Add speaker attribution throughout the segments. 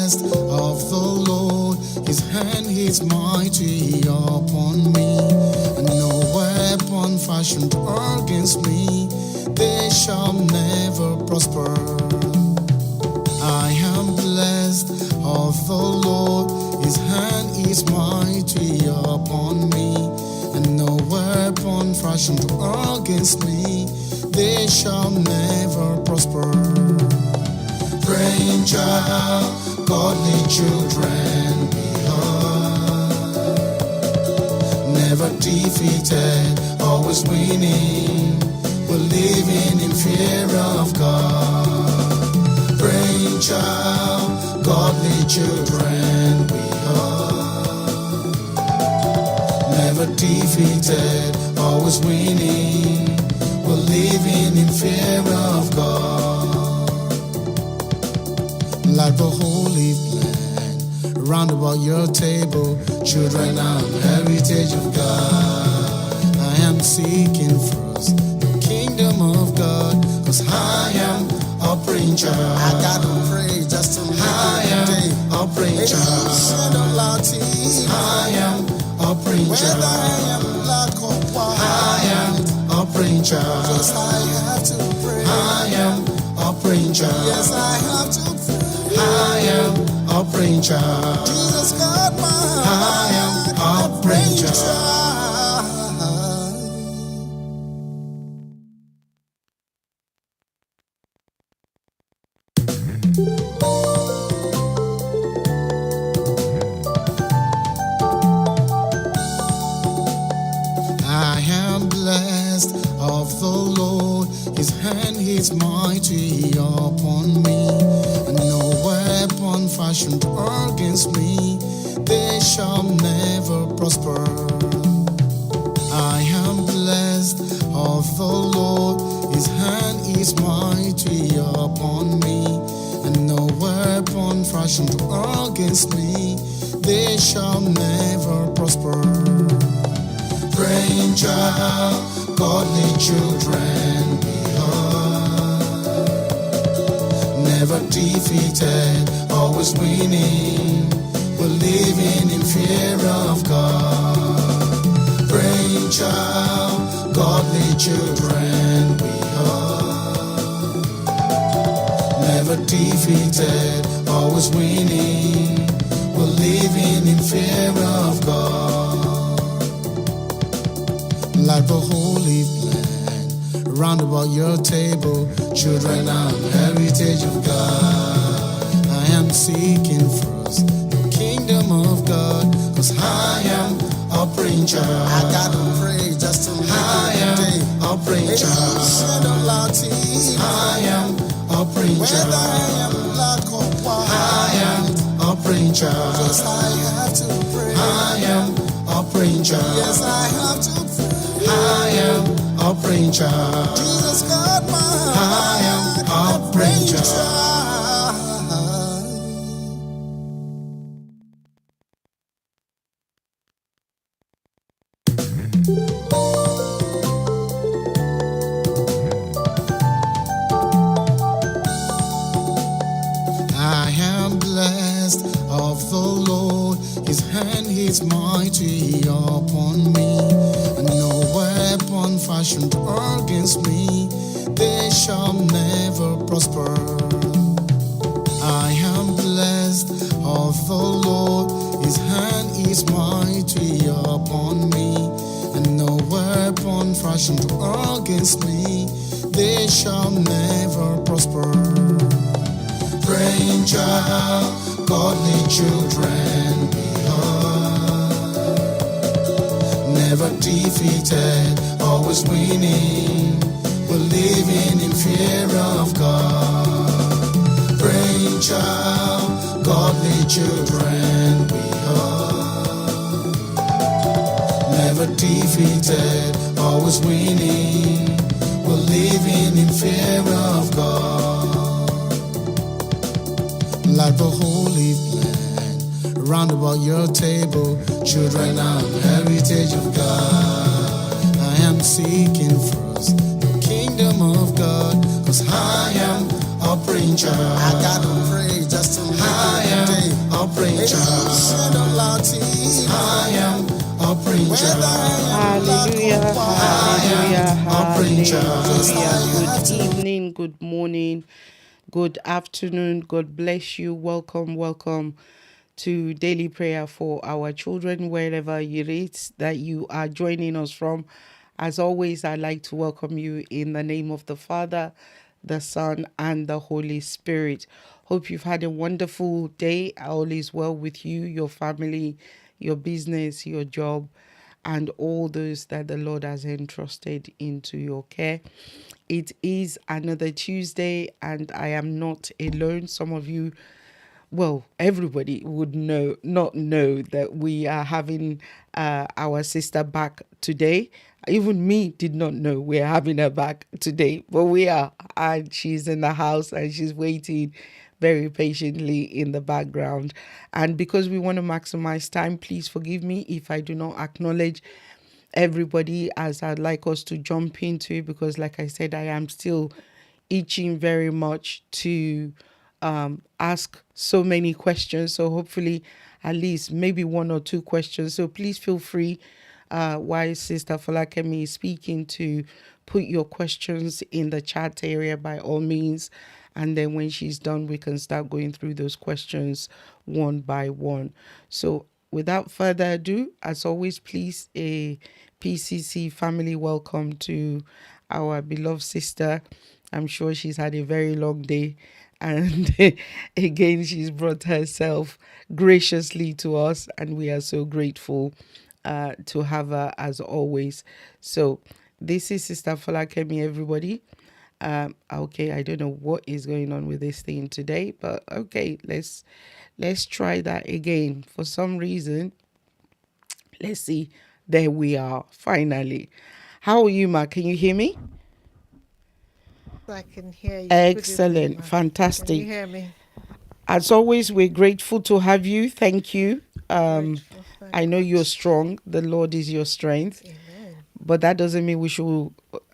Speaker 1: blessed of the Lord, his hand is mighty upon me, and no weapon fashioned against me, they shall never prosper. I am blessed of the Lord, his hand is mighty upon me, and no weapon fashioned against me, they shall never prosper. Praying child, godly children behind, never defeated, always winning, we're living in fear of God. Praying child, godly children behind, never defeated, always winning, we're living in fear of God. Like the holy plan, round about your table, children are the heritage of God. I am seeking first the kingdom of God, cause I am a praying child. I gotta pray just to I am a praying child. I am a praying child. Whether I am black or white, I am a praying child. Yes, I have to pray. I am a praying child. Yes, I have to pray. I am a praying child. Jesus got my heart. I am a praying child. I am blessed of the Lord, his hand is mighty upon me, and no weapon fashioned against me, they shall never prosper. I am blessed of the Lord, his hand is mighty upon me, and no weapon fashioned against me, they shall never prosper. Praying child, godly children behind, never defeated, always winning, we're living in fear of God. Praying child, godly children behind, never defeated, always winning, we're living in fear of God. Like the holy plan, round about your table, children are the heritage of God. I am seeking first the kingdom of God, cause I am a praying child. I gotta pray just to I am a praying child. I am a praying child. Whether I am black or white, I am a praying child. Yes, I have to pray. I am a praying child. Yes, I have to pray. I am a praying child. Jesus got my heart. I am a praying child. I am blessed of the Lord, his hand is mighty upon me, and no weapon fashioned against me, they shall never prosper. I am blessed of the Lord, his hand is mighty upon me, and no weapon fashioned against me, they shall never prosper. Praying child, godly children behind, never defeated, always winning, we're living in fear of God. Praying child, godly children behind, never defeated, always winning, we're living in fear of God. Like the holy plan, round about your table, children are the heritage of God. I am seeking first the kingdom of God, cause I am a preacher. I gotta pray just to make it today. A preacher. I am a preacher.
Speaker 2: Hallelujah, hallelujah, hallelujah. Good evening, good morning, good afternoon. God bless you. Welcome, welcome to daily prayer for our children, wherever it is that you are joining us from. As always, I'd like to welcome you in the name of the Father, the Son, and the Holy Spirit. Hope you've had a wonderful day. All is well with you, your family, your business, your job, and all those that the Lord has entrusted into your care. It is another Tuesday, and I am not alone. Some of you, well, everybody would not know that we are having our sister back today. Even me did not know we're having her back today, but we are, and she's in the house and she's waiting very patiently in the background. And because we want to maximize time, please forgive me if I do not acknowledge everybody as I'd like us to jump into it, because like I said, I am still itching very much to ask so many questions. So hopefully at least maybe one or two questions. So please feel free while Sister Folakemi is speaking to put your questions in the chat area by all means. And then when she's done, we can start going through those questions one by one. So without further ado, as always, please, a PCC family welcome to our beloved sister. I'm sure she's had a very long day. And again, she's brought herself graciously to us, and we are so grateful to have her as always. So, this is Sister Folakemi, everybody. Okay, I don't know what is going on with this thing today, but okay, let's try that again. For some reason, let's see. There we are, finally. How are you, Ma? Can you hear me?
Speaker 3: I can hear you.
Speaker 2: Excellent, fantastic. Can you hear me? As always, we're grateful to have you. Thank you. I know you're strong. The Lord is your strength. Amen. But that doesn't mean we should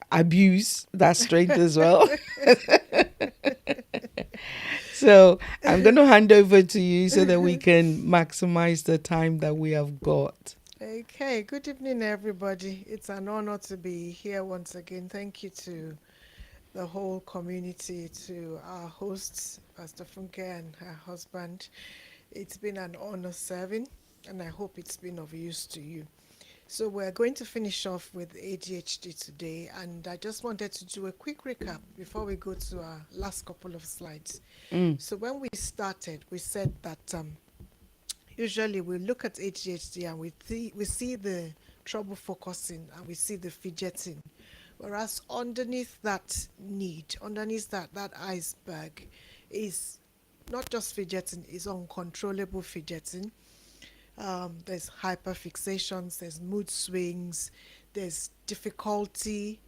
Speaker 2: abuse that strength as well. So I'm going to hand over to you so that we can maximize the time that we have got.
Speaker 3: Okay, good evening, everybody. It's an honor to be here once again. Thank you to the whole community, to our hosts, Pastor Funke and her husband. It's been an honor serving, and I hope it's been of use to you. So we're going to finish off with ADHD today, and I just wanted to do a quick recap before we go to our last couple of slides. So when we started, we said that usually we look at ADHD and we see the trouble focusing and we see the fidgeting. Whereas underneath that need, underneath that iceberg is not just fidgeting, is uncontrollable fidgeting. There's hyperfixations, there's mood swings, there's difficulty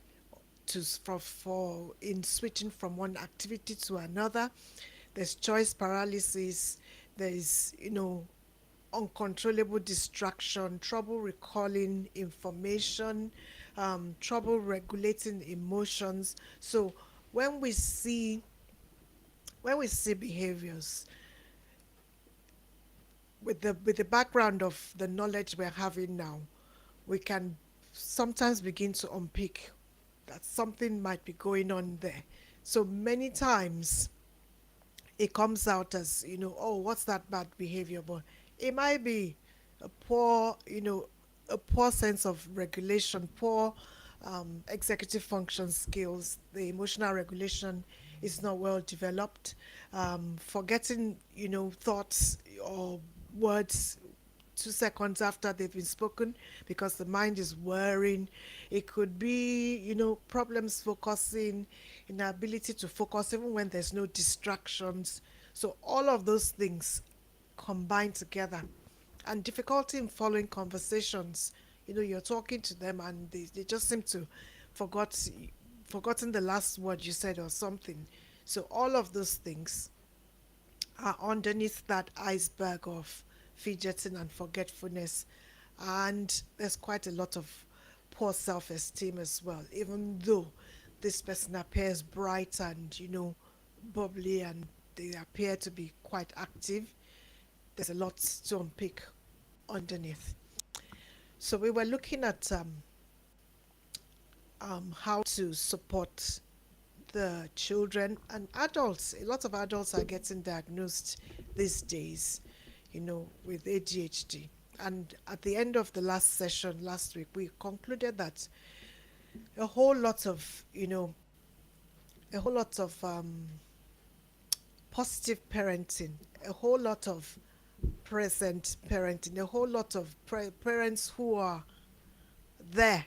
Speaker 3: for in switching from one activity to another. There's choice paralysis. There's uncontrollable distraction, trouble recalling information, trouble regulating emotions. So when we see behaviors with the background of the knowledge we're having now, we can sometimes begin to unpick that something might be going on there. So many times it comes out as, oh, what's that bad behavior? But it might be a poor, a poor sense of regulation, poor executive function skills. The emotional regulation is not well developed. Forgetting, thoughts or words 2 seconds after they've been spoken because the mind is worrying. It could be, problems focusing, inability to focus even when there's no distractions. So all of those things combine together, and difficulty in following conversations. You're talking to them and they just seem to forgotten the last word you said or something. So all of those things are underneath that iceberg of fidgeting and forgetfulness. And there's quite a lot of poor self-esteem as well, even though this person appears bright and bubbly and they appear to be quite active, there's a lot to unpick underneath. So we were looking at how to support the children and adults. A lot of adults are getting diagnosed these days, with ADHD. And at the end of the last session last week, we concluded that a whole lot of, a whole lot of positive parenting, a whole lot of present parenting, a whole lot of parents who are there.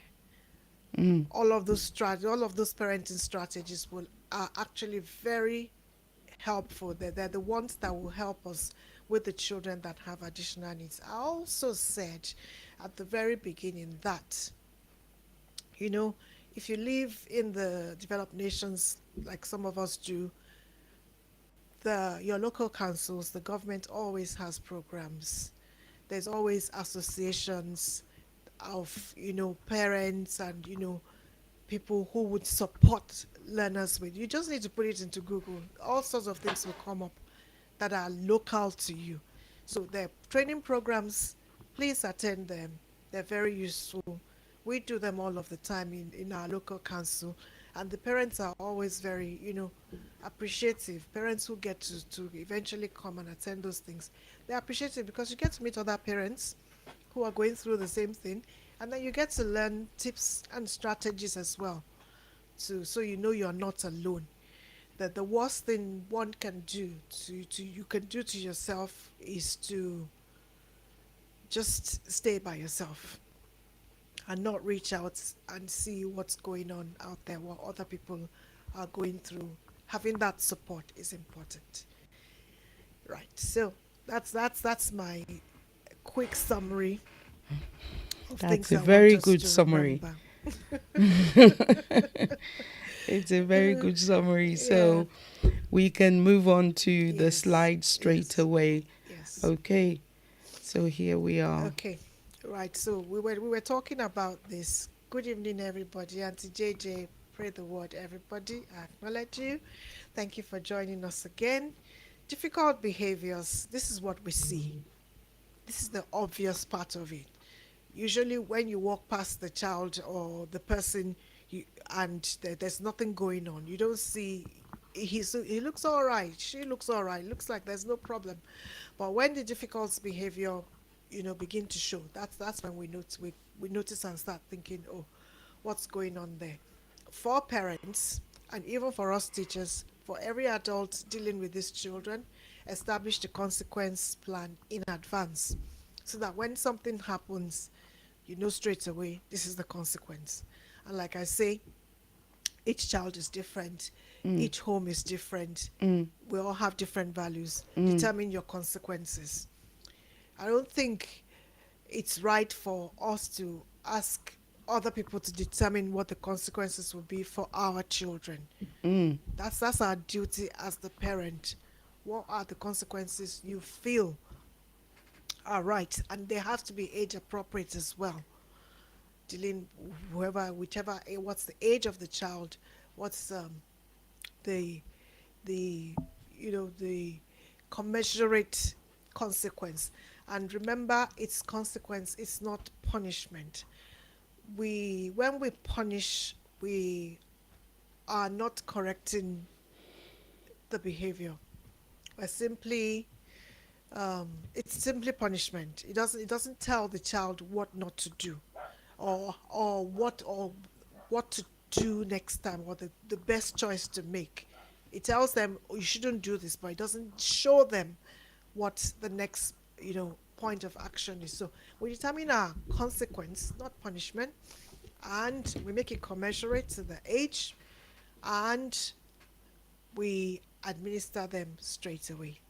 Speaker 3: All of those all of those parenting strategies are actually very helpful. They're the ones that will help us with the children that have additional needs. I also said at the very beginning that, if you live in the developed nations like some of us do, your local councils, the government always has programs. There's always associations of, parents and, people who would support learners with. You just need to put it into Google. All sorts of things will come up that are local to you. So the training programs, please attend them. They're very useful. We do them all of the time in our local council. And the parents are always very, appreciative. Parents who get to eventually come and attend those things, they're appreciative because you get to meet other parents who are going through the same thing. And then you get to learn tips and strategies as well, so you're not alone. That the worst thing one can do you can do to yourself is to just stay by yourself and not reach out and see what's going on out there, what other people are going through. Having that support is important. Right. So that's my quick summary of things
Speaker 2: That's a
Speaker 3: I want
Speaker 2: very
Speaker 3: us
Speaker 2: good
Speaker 3: to
Speaker 2: summary.
Speaker 3: remember.
Speaker 2: It's a very good summary.
Speaker 3: Yeah.
Speaker 2: So we can move on to the
Speaker 3: Yes.
Speaker 2: slide straight
Speaker 3: Yes.
Speaker 2: away.
Speaker 3: Yes.
Speaker 2: Okay. So here we are.
Speaker 3: Okay. Right. So we were talking about this. Good evening, everybody. Auntie JJ, pray the word, everybody. I acknowledge you. Thank you for joining us again. Difficult behaviors. This is what we see. This is the obvious part of it. Usually, when you walk past the child or the person, and there's nothing going on, you don't see. He looks all right. She looks all right. Looks like there's no problem. But when the difficult behavior, begin to show, that's when we notice and start thinking, oh, what's going on there? For parents and even for us teachers, for every adult dealing with these children, establish the consequence plan in advance so that when something happens, you know straight away this is the consequence. And like I say, each child is different, each home is different, we all have different values. Determine your consequences. I don't think it's right for us to ask other people to determine what the consequences will be for our children. That's our duty as the parent. What are the consequences you feel are right? And they have to be age appropriate as well. Dealing whichever, what's the age of the child, what's the the commensurate consequence. And remember, it's consequence, it's not punishment. When we punish, we are not correcting the behavior. We're simply it's simply punishment. It doesn't tell the child what not to do, or what to do next time, or the best choice to make. It tells them, oh, you shouldn't do this, but it doesn't show them what the next point of action is. So we determine our consequence, not punishment, and we make it commensurate to the age, and we administer them straight away.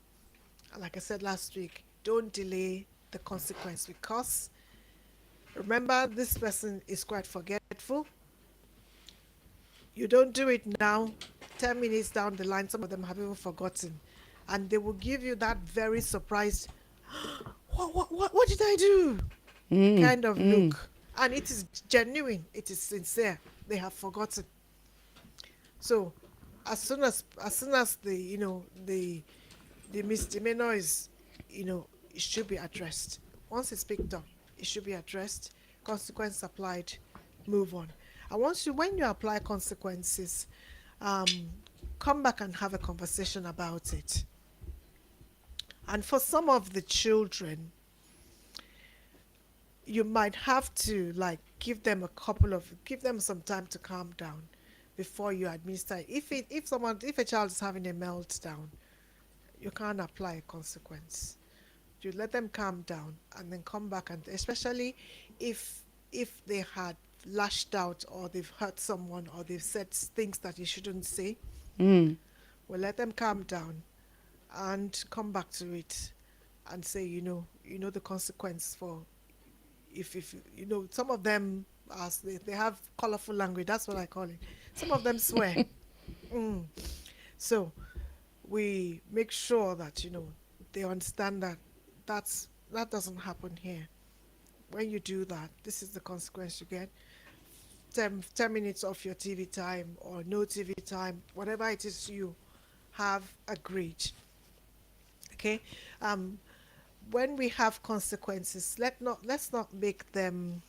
Speaker 3: And like I said last week, don't delay the consequence, because remember, this person is quite forgetful. You don't do it now, 10 minutes down the line, some of them have even forgotten. And they will give you that very surprised, what did I do? Kind of look. And it is genuine, it is sincere. They have forgotten. So as soon as the misdemeanor is, it should be addressed. Once it's picked up, it should be addressed, consequence applied, move on. And when you apply consequences, um, come back and have a conversation about it. And for some of the children, you might have to like give them some time to calm down before you administer it. If a child is having a meltdown, you can't apply a consequence. You let them calm down and then come back, and especially if they had lashed out or they've hurt someone or they've said things that you shouldn't say,
Speaker 2: Mm.
Speaker 3: we'll let them calm down and come back to it and say, the consequence for if some of them, as they have colorful language, that's what I call it. Some of them swear. Mm. So we make sure that they understand that that doesn't happen here. When you do that, this is the consequence you get. 10 minutes off your TV time or no TV time, whatever it is you have agreed. Okay. When we have consequences, let's not make them,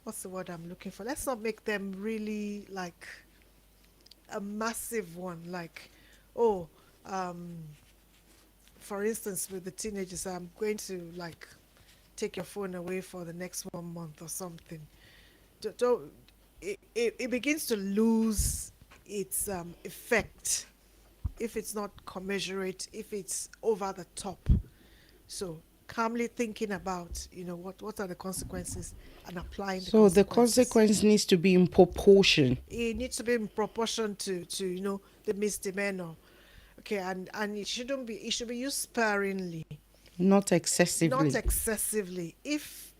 Speaker 3: what's the word I'm looking for? Let's not make them really like a massive one, like, oh, for instance, with the teenagers, I'm going to like take your phone away for the next 1 month or something. Don't, it begins to lose its effect if it's not commensurate, if it's over the top. So calmly thinking about, what are the consequences and applying the
Speaker 2: So the
Speaker 3: consequences.
Speaker 2: consequence needs to be in proportion,
Speaker 3: It needs to be in proportion to the misdemeanor. Okay, and it should be used sparingly,
Speaker 2: not
Speaker 3: not
Speaker 2: excessively.
Speaker 3: excessively. If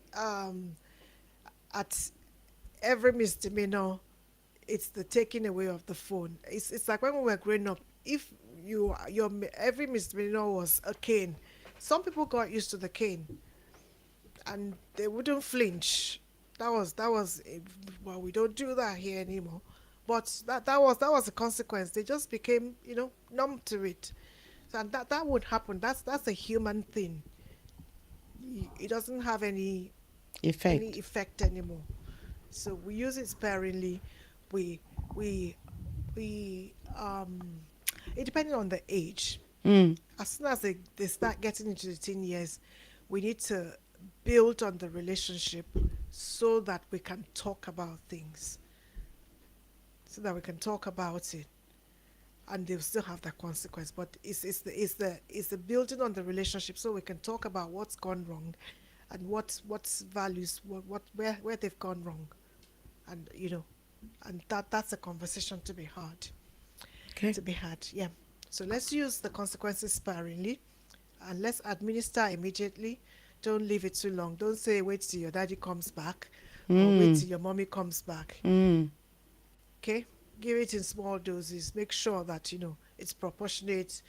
Speaker 3: at every misdemeanor it's the taking away of the phone. It's like when we were growing up. If your every misdemeanor was a cane, some people got used to the cane and they wouldn't flinch. Well, we don't do that here anymore. But that was a consequence. They just became numb to it. So, and that would happen. That's a human thing. It doesn't have any
Speaker 2: Effect.
Speaker 3: effect anymore. So we use it sparingly. We we we it depending on the age.
Speaker 2: Mm.
Speaker 3: As soon as they start getting into the teen years, we need to build on the relationship so that we can talk about things, so that we can talk about it, and they'll still have that consequence. But it's the building on the relationship so we can talk about what's gone wrong, and what's values, where they've gone wrong, and and that's a conversation to be had.
Speaker 2: Okay.
Speaker 3: Yeah. So let's use the consequences sparingly, and let's administer immediately. Don't leave it too long. Don't say wait till your daddy comes back or wait
Speaker 2: Mm.
Speaker 3: till your mommy comes back.
Speaker 2: Mm.
Speaker 3: Okay? Give it in small doses. Make sure that it's proportionate.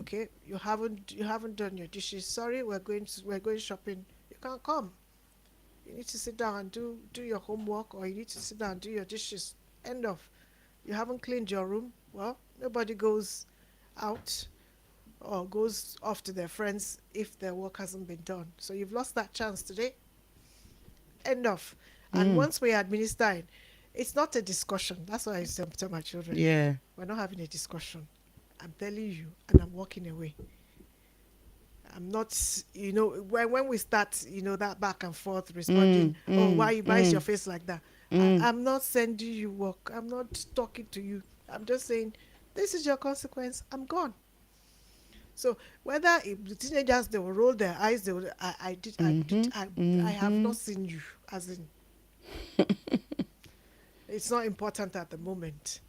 Speaker 3: Okay? You haven't done your dishes. Sorry, we're going shopping. You can't come. You need to sit down and do your homework, or you need to sit down and do your dishes. End of. You haven't cleaned your room. Well, nobody goes out or goes off to their friends if their work hasn't been done. So you've lost that chance today. End of. And
Speaker 2: Mm.
Speaker 3: once we administer it, it's not a discussion. That's what I used to tell my children.
Speaker 2: Yeah.
Speaker 3: We're not having a discussion. I'm telling you, and I'm walking away. I'm not, when we start, that back and forth responding,
Speaker 2: Mm.
Speaker 3: oh,
Speaker 2: Mm.
Speaker 3: why is your
Speaker 2: Mm.
Speaker 3: face like that?
Speaker 2: Mm.
Speaker 3: I'm not sending you work. I'm not talking to you. I'm just saying, this is your consequence. I'm gone. So whether if the teenagers, they will roll their eyes, they will,
Speaker 2: Mhm.
Speaker 3: I have not
Speaker 2: Mhm.
Speaker 3: seen you, as in, it's not important at the moment.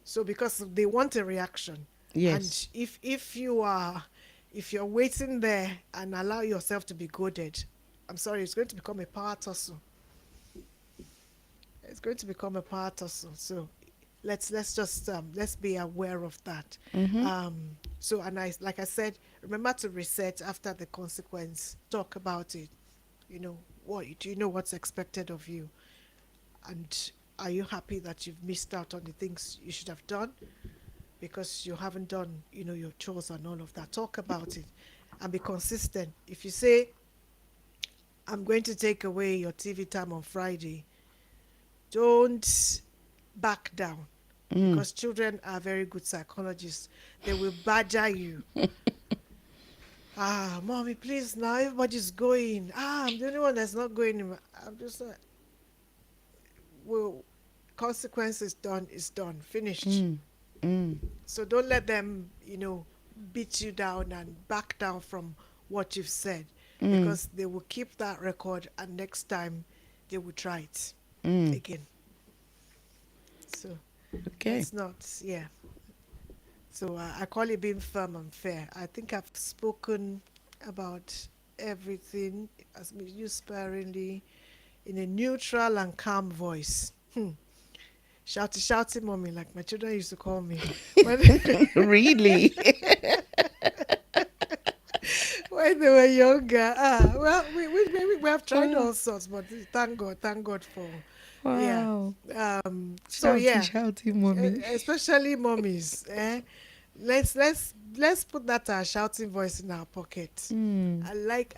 Speaker 3: So because they want a reaction,
Speaker 2: Yes.
Speaker 3: and if you're waiting there and allow yourself to be goaded, I'm sorry, it's going to become a power tussle. It's going to become a power tussle. So let's be aware of that.
Speaker 2: Mhm.
Speaker 3: So, and like I said, remember to reset after the consequence. Talk about it. Do you know what's expected of you, and Are you happy that you've missed out on the things you should have done because you haven't done, your chores and all of that? Talk about it and be consistent. If you say, I'm going to take away your TV time on Friday, don't back down, because children are very good psychologists. They will badger you. Mommy, please, now everybody's going. I'm the only one that's not going. I'm just like, well, consequence is done, finished. So don't let them, beat you down and back down from what you've said, because they will keep that record and next time they will try it again. So
Speaker 2: Okay.
Speaker 3: let's not, yeah. So I call it being firm and fair. I think I've spoken about everything, as we use sparingly, in a neutral and calm voice. Shouty, shouty, mommy, like my children used to call me. When,
Speaker 2: Really?
Speaker 3: when they were younger. Well, we have tried all sorts, but thank God for, yeah.
Speaker 2: Wow.
Speaker 3: So
Speaker 2: Shouty,
Speaker 3: yeah,
Speaker 2: shouty, mommy.
Speaker 3: especially mommies. Let's put that shouting voice in our pocket. I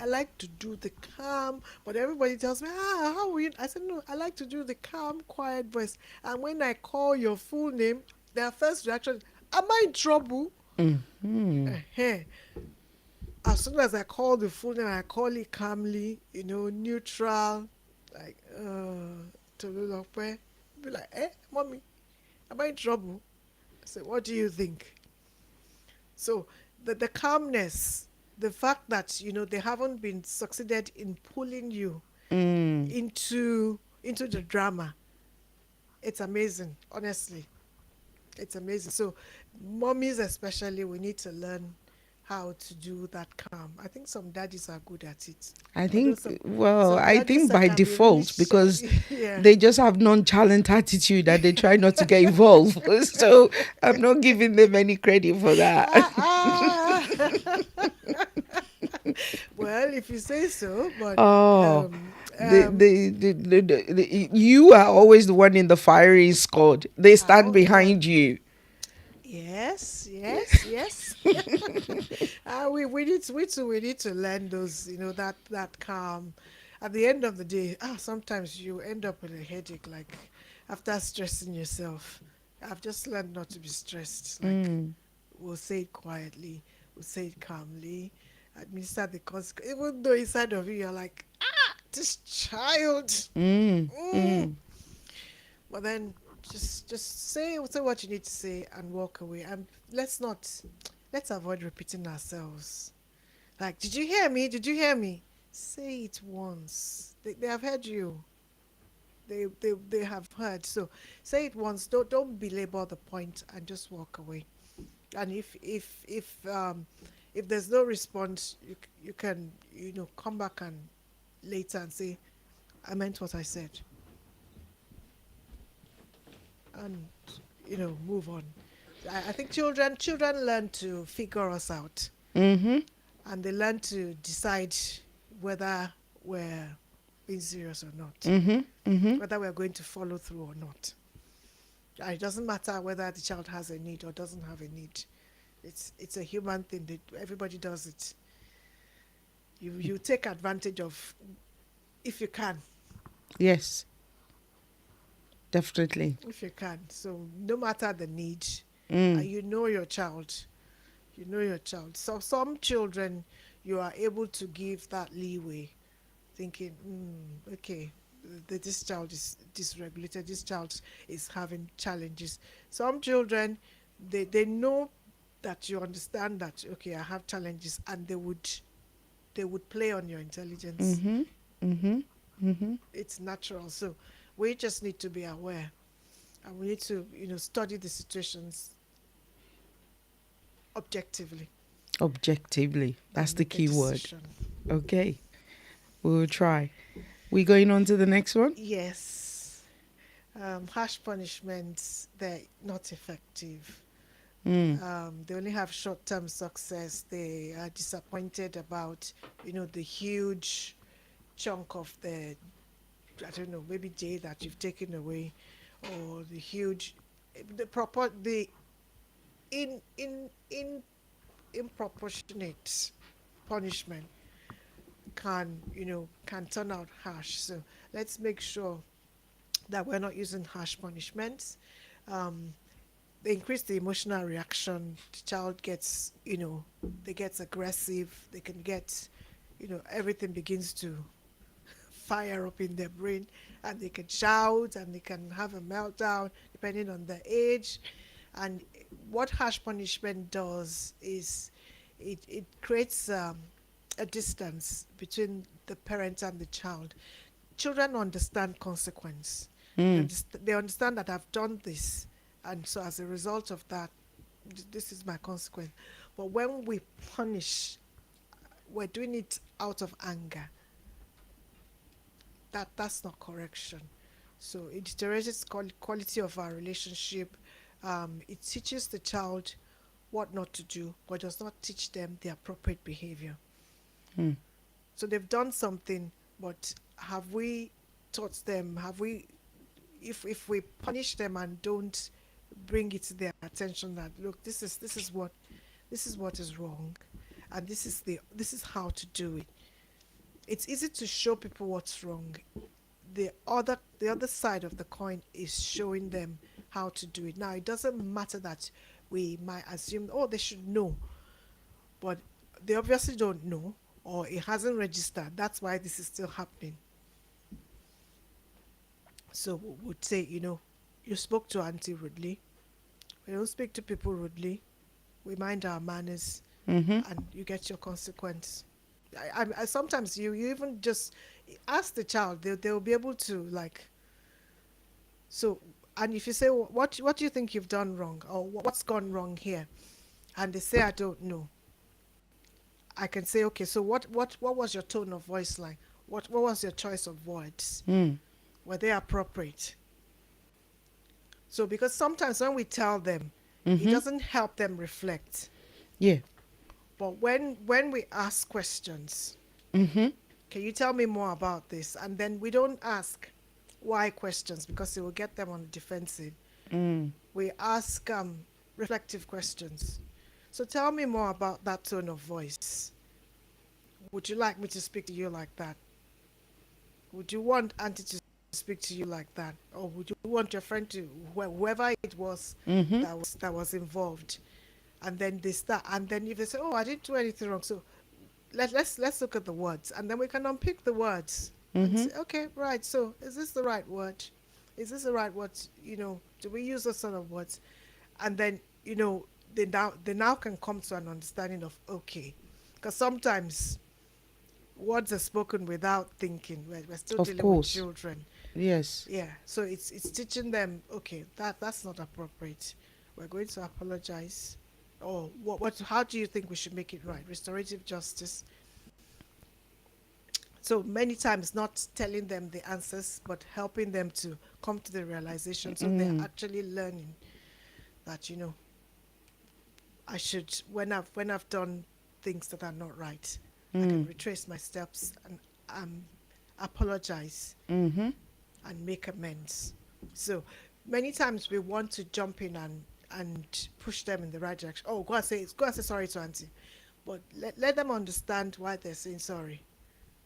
Speaker 3: like to do the calm, but everybody tells me, how are you? I said, no, I like to do the calm, quiet voice. And when I call your full name, their first reaction, am I in trouble? Eh. As soon as I call the full name, I call it calmly, neutral, like, Tolulope. Be like, mommy, am I in trouble? I said, what do you think? So the calmness, the fact that, they haven't been succeeded in pulling you into the drama, it's amazing, honestly. It's amazing. So mommies especially, we need to learn how to do that calm. I think some daddies are good at it.
Speaker 2: I
Speaker 3: Although
Speaker 2: think,
Speaker 3: some
Speaker 2: well,
Speaker 3: some
Speaker 2: I
Speaker 3: daddies
Speaker 2: think
Speaker 3: that
Speaker 2: by
Speaker 3: can be really
Speaker 2: default, because
Speaker 3: yeah.
Speaker 2: they just have nonchalant attitude and they try not to get involved. So I'm not giving them any credit for that.
Speaker 3: Ah, ah. Well, if you say so, but
Speaker 2: Oh,
Speaker 3: um, um,
Speaker 2: you are always the one in the firing squad. They stand
Speaker 3: how
Speaker 2: behind you.
Speaker 3: yes, yes, yes. We need to learn those, that calm. At the end of the day, sometimes you end up with a headache, like after stressing yourself. I've just learned not to be stressed. Like, we'll say it quietly, we'll say it calmly, administer the consequence. Even though inside of you, you're like, this child. Mm. But then just say what you need to say and walk away. And let's avoid repeating ourselves. Like, did you hear me? Did you hear me? Say it once. They have heard you. They have heard. So say it once. Don't belabor the point and just walk away. And if there's no response, you can come back and later and say, I meant what I said, and move on. I think children learn to figure us out,
Speaker 2: Mm-hmm.
Speaker 3: and they learn to decide whether we're being serious or not,
Speaker 2: Mm-hmm. Mm-hmm.
Speaker 3: whether we're going to follow through or not. And it doesn't matter whether the child has a need or doesn't have a need. It's a human thing that everybody does it. You take advantage of, if you can.
Speaker 2: Yes, definitely.
Speaker 3: If you can. So no matter the need,
Speaker 2: Mm.
Speaker 3: you know your child. You know your child. So some children, you are able to give that leeway, thinking, okay, this child is dysregulated. This child is having challenges. Some children, they know that you understand that, okay, I have challenges, and they would play on your intelligence.
Speaker 2: Mm-hmm. Mm-hmm. Mm-hmm.
Speaker 3: It's natural. So we just need to be aware, and we need to study the situations objectively
Speaker 2: Objectively. That's
Speaker 3: and
Speaker 2: the
Speaker 3: make a
Speaker 2: key word.
Speaker 3: decision.
Speaker 2: Okay. We will try. We going on to the next one?
Speaker 3: Yes. Harsh punishments, they're not effective.
Speaker 2: Mm.
Speaker 3: They only have short-term success. They are disappointed about the huge chunk of the, I don't know, maybe day that you've taken away, or the huge, the proper, the in improportionate punishment can, can turn out harsh. So let's make sure that we're not using harsh punishments. Um, they increase the emotional reaction. The child gets, they get aggressive. They can get, everything begins to fire up in their brain, and they can shout and they can have a meltdown depending on the age. And what harsh punishment does is it creates a distance between the parent and the child. Children understand consequence.
Speaker 2: Mm.
Speaker 3: They understand that I've done this, and so as a result of that, this is my consequence. But when we punish, we're doing it out of anger. That's not correction. So it deteriorates quality of our relationship. It teaches the child what not to do, but does not teach them the appropriate behavior.
Speaker 2: Mm.
Speaker 3: So they've done something, but have we taught them? Have we, if we punish them and don't bring it to their attention that, look, this is what is wrong, and this is how to do it. It's easy to show people what's wrong. The other side of the coin is showing them how to do it. Now it doesn't matter that we might assume, oh, they should know, but they obviously don't know, or it hasn't registered. That's why this is still happening. So we would say, you spoke to auntie rudely. We don't speak to people rudely. We mind our manners,
Speaker 2: Mm-hmm.
Speaker 3: and you get your consequence. I sometimes you even just ask the child, they'll be able to, like, so. And if you say, what do you think you've done wrong, or what's gone wrong here, and they say, I don't know, I can say, okay, so what was your tone of voice like? What was your choice of words?
Speaker 2: Mm.
Speaker 3: Were they appropriate? So because sometimes when we tell them, it
Speaker 2: Mm-hmm.
Speaker 3: doesn't help them reflect.
Speaker 2: Yeah.
Speaker 3: But when we ask questions,
Speaker 2: Mm-hmm.
Speaker 3: can you tell me more about this? And then we don't ask why questions, because it will get them on the defensive.
Speaker 2: Mm.
Speaker 3: We ask reflective questions. So tell me more about that tone of voice. Would you like me to speak to you like that? Would you want auntie to speak to you like that? Or would you want your friend to, whoever it was
Speaker 2: Mm-hmm.
Speaker 3: that was involved? And then they start, and then if they say, oh, I didn't do anything wrong, so let's look at the words, and then we can unpick the words and
Speaker 2: Mm-hmm.
Speaker 3: say, okay, right, so is this the right word? Is this the right word? Do we use those sort of words? And then, they now can come to an understanding of, okay, because sometimes words are spoken without thinking. We're still
Speaker 2: Of
Speaker 3: dealing with
Speaker 2: course.
Speaker 3: children.
Speaker 2: Yes.
Speaker 3: Yeah, so it's teaching them, okay, that's not appropriate. We're going to apologize. Or what how do you think we should make it right? Restorative justice. So many times not telling them the answers, but helping them to come to the realization, so they're
Speaker 2: Mm.
Speaker 3: actually learning that, I should, when I've done things that are not right, I can
Speaker 2: Mm.
Speaker 3: retrace my steps and apologize
Speaker 2: Mm-hmm.
Speaker 3: and make amends. So many times we want to jump in and push them in the right direction. Oh, go and say sorry to auntie, but let them understand why they're saying sorry.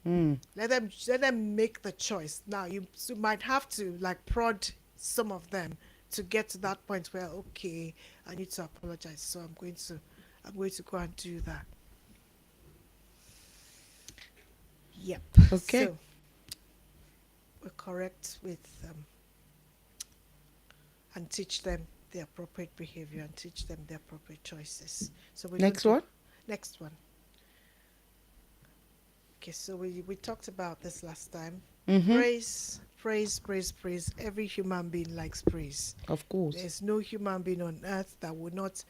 Speaker 2: Mm.
Speaker 3: Let them make the choice. Now you might have to, like, prod some of them to get to that point where, okay, I need to apologize, so I'm going to go and do that. Yep.
Speaker 2: Okay.
Speaker 3: So we correct with and teach them the appropriate behavior and teach them the appropriate choices. So we don't
Speaker 2: Next
Speaker 3: do
Speaker 2: one.
Speaker 3: next one. Okay, so we talked about this last time.
Speaker 2: Mm-hmm.
Speaker 3: Praise, praise, praise, praise. Every human being likes praise.
Speaker 2: Of course.
Speaker 3: There's no human being on earth that would not,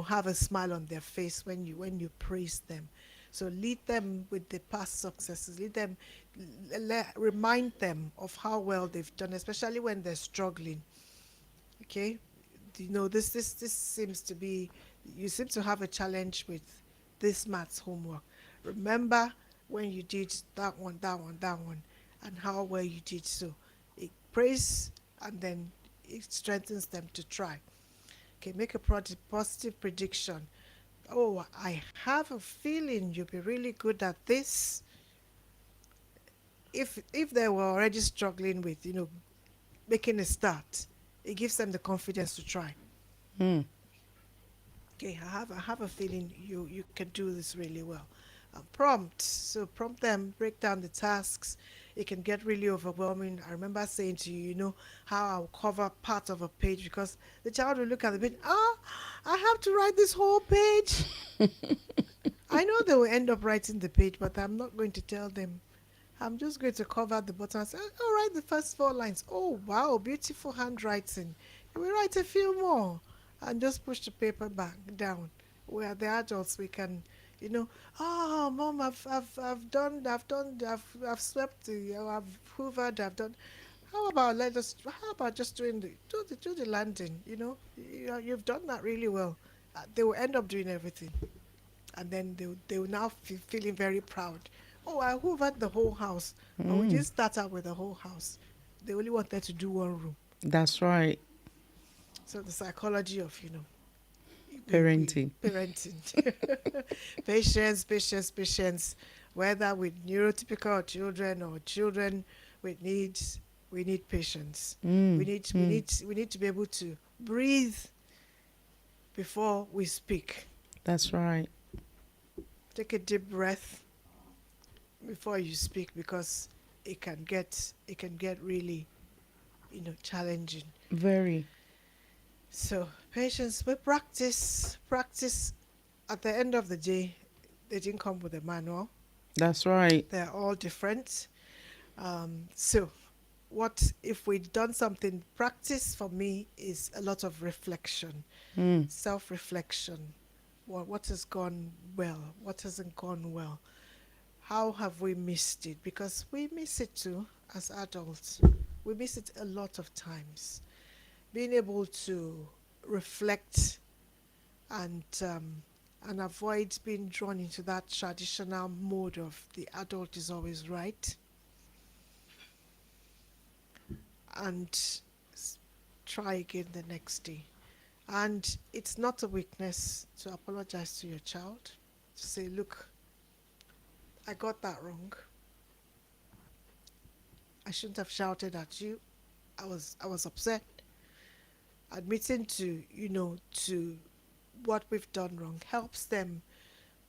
Speaker 3: have a smile on their face when you praise them. So lead them with the past successes. Lead them, remind them of how well they've done, especially when they're struggling. Okay, this seems to be, you seem to have a challenge with this maths homework. Remember when you did that one, and how well you did. So praise, and then it strengthens them to try. Okay, make a positive prediction. Oh, I have a feeling you'll be really good at this. If they were already struggling with, making a start, it gives them the confidence to try.
Speaker 2: Mm.
Speaker 3: Okay, I have a feeling you can do this really well. Prompt. So prompt them, break down the tasks. It can get really overwhelming. I remember saying to you, how I'll cover part of a page because the child will look at the page. I have to write this whole page. I know they will end up writing the page, but I'm not going to tell them. I'm just going to cover the bottom and say, "Oh, write the first 4 lines. Oh, wow, beautiful handwriting. We write a few more," and just push the paper back down. We are the adults. We can, oh, mom, I've swept, I've hoovered, I've done. How about just do the landing? You've done that really well. They will end up doing everything, and then they will now feeling very proud. Oh, I hoovered the whole house, but we
Speaker 2: Mm.
Speaker 3: didn't start out with the whole house. They only wanted to do one room.
Speaker 2: That's right.
Speaker 3: So the psychology of we
Speaker 2: Parenting.
Speaker 3: parenting, patience. Whether with neurotypical children or children with needs, we need patience. We
Speaker 2: Mm.
Speaker 3: need we
Speaker 2: Mm.
Speaker 3: need we need to be able to breathe before we speak.
Speaker 2: That's right.
Speaker 3: Take a deep breath before you speak because it can get really challenging.
Speaker 2: Very.
Speaker 3: So patience, we practice. At the end of the day, they didn't come with a manual.
Speaker 2: That's right.
Speaker 3: They're all different. So what if we've done something? Practice for me is a lot of reflection,
Speaker 2: Mm.
Speaker 3: self-reflection. What has gone well, what hasn't gone well, how have we missed it? Because we miss it too as adults. We miss it a lot of times. Being able to reflect and avoid being drawn into that traditional mode of the adult is always right, and try again the next day. And it's not a weakness to apologize to your child, to say, look, I got that wrong. I shouldn't have shouted at you. I was upset. Admitting to what we've done wrong helps them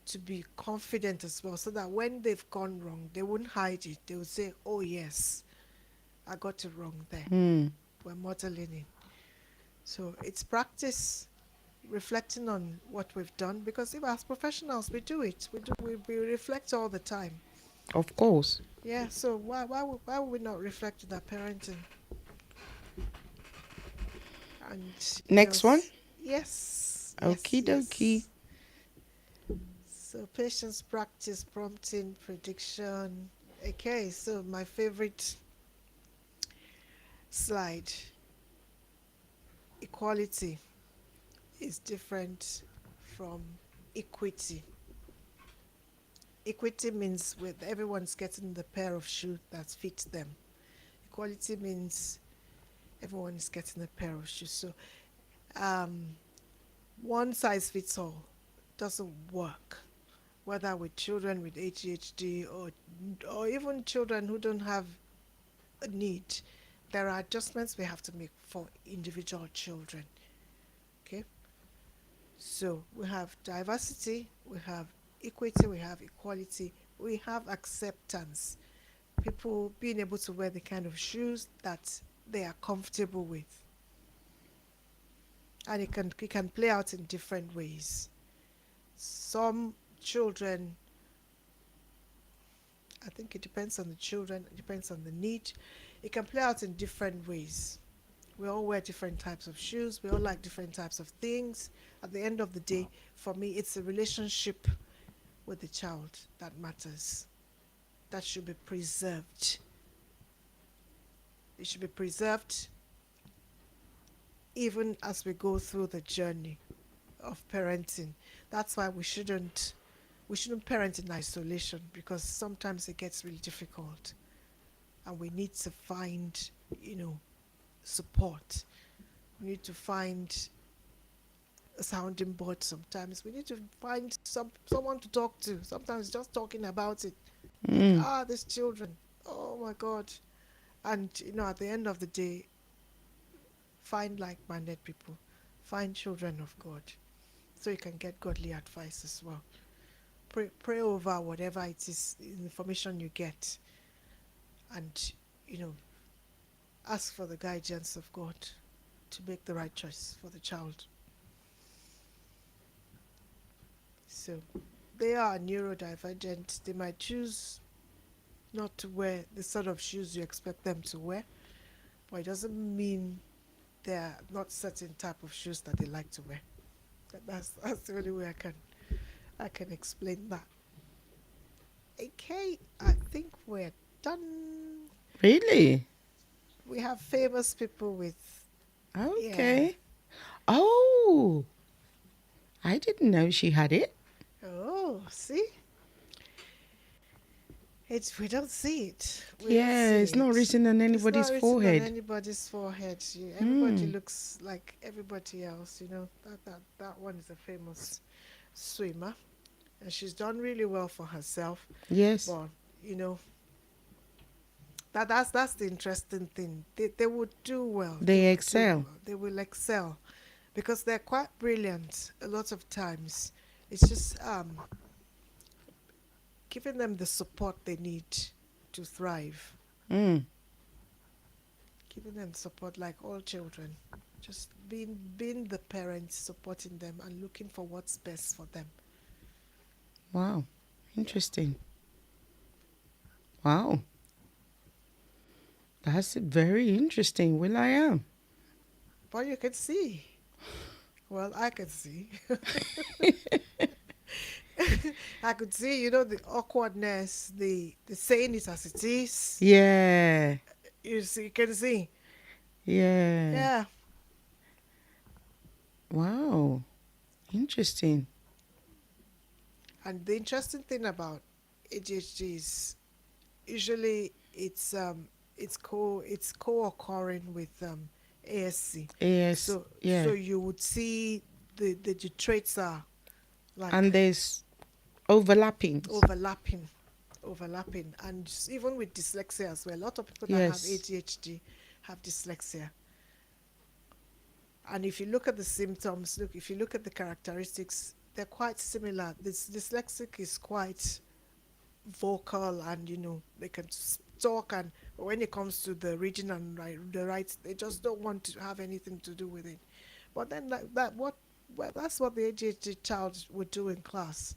Speaker 3: to be confident as well, so that when they've gone wrong, they won't hide it. They will say, "Oh yes, I got it wrong there."
Speaker 2: Mm.
Speaker 3: We're modeling it. So it's practice, reflecting on what we've done, because if as professionals we do it, we reflect all the time.
Speaker 2: Of course.
Speaker 3: Yeah. So why would we not reflect with our parenting? And
Speaker 2: Next one.
Speaker 3: yes, yes,
Speaker 2: Okie dokie.
Speaker 3: yes. So patience, practice, prompting, prediction. Okay, so my favorite slide, equality is different from equity. Equity means with everyone's getting the pair of shoes that fits them. Equality means everyone is getting a pair of shoes. So um, one size fits all doesn't work, whether with children with ADHD or even children who don't have a need. There are adjustments we have to make for individual children. Okay, so we have diversity, we have equity, we have equality, we have acceptance. People being able to wear the kind of shoes that they are comfortable with, and it can play out in different ways. Some children, I think it depends on the children, it depends on the need. It can play out in different ways. We all wear different types of shoes, we all like different types of things. At the end of the day, for me, it's the relationship with the child that matters. That should be preserved. It should be preserved even as we go through the journey of parenting. That's why we shouldn't parent in isolation, because sometimes it gets really difficult and we need to find support. We need to find a sounding board sometimes. We need to find someone to talk to. Sometimes just talking about it. Like,
Speaker 2: Mm.
Speaker 3: these children. Oh my God. And at the end of the day, find like-minded people. Find children of God. So you can get godly advice as well. Pray over whatever it is, information you get. And, you know, ask for the guidance of God to make the right choice for the child. So they are neurodivergent. They might choose not to wear the sort of shoes you expect them to wear, but it doesn't mean they're not certain type of shoes that they like to wear. That's the only way I can explain that. Okay, I think we're done.
Speaker 2: Really?
Speaker 3: We have famous people with
Speaker 2: Okay. Oh, I didn't know she had it.
Speaker 3: Oh, see? We don't see it.
Speaker 2: It's not written on anybody's
Speaker 3: it's not
Speaker 2: forehead.
Speaker 3: written on anybody's forehead. Everybody
Speaker 2: Mm.
Speaker 3: looks like everybody else. That one is a famous swimmer, and she's done really well for herself.
Speaker 2: Yes.
Speaker 3: But that's the interesting thing. They would do well.
Speaker 2: They
Speaker 3: would do
Speaker 2: excel.
Speaker 3: well. They will excel because they're quite brilliant. A lot of times, it's just giving them the support they need to thrive.
Speaker 2: Mm.
Speaker 3: Giving them support like all children. Just being the parents, supporting them and looking for what's best for them.
Speaker 2: Wow. Interesting. Wow. That's very interesting. Will I am.
Speaker 3: But you can see. Well, I can see. I could see, the awkwardness, the saying it as it is.
Speaker 2: Yeah.
Speaker 3: You can see.
Speaker 2: Yeah.
Speaker 3: Yeah.
Speaker 2: Wow. Interesting.
Speaker 3: And the interesting thing about ADHD is usually it's co-occurring with ASC.
Speaker 2: Yes. Yeah.
Speaker 3: So you would see the traits are like
Speaker 2: And there's overlapping.
Speaker 3: overlapping, and even with dyslexia as well. A lot of people that have ADHD have dyslexia. And if you look at the symptoms, if you look at the characteristics, they're quite similar. This dyslexic is quite vocal, and they can talk, and when it comes to the reading and the rights, they just don't want to have anything to do with it. But then that's what the ADHD child would do in class.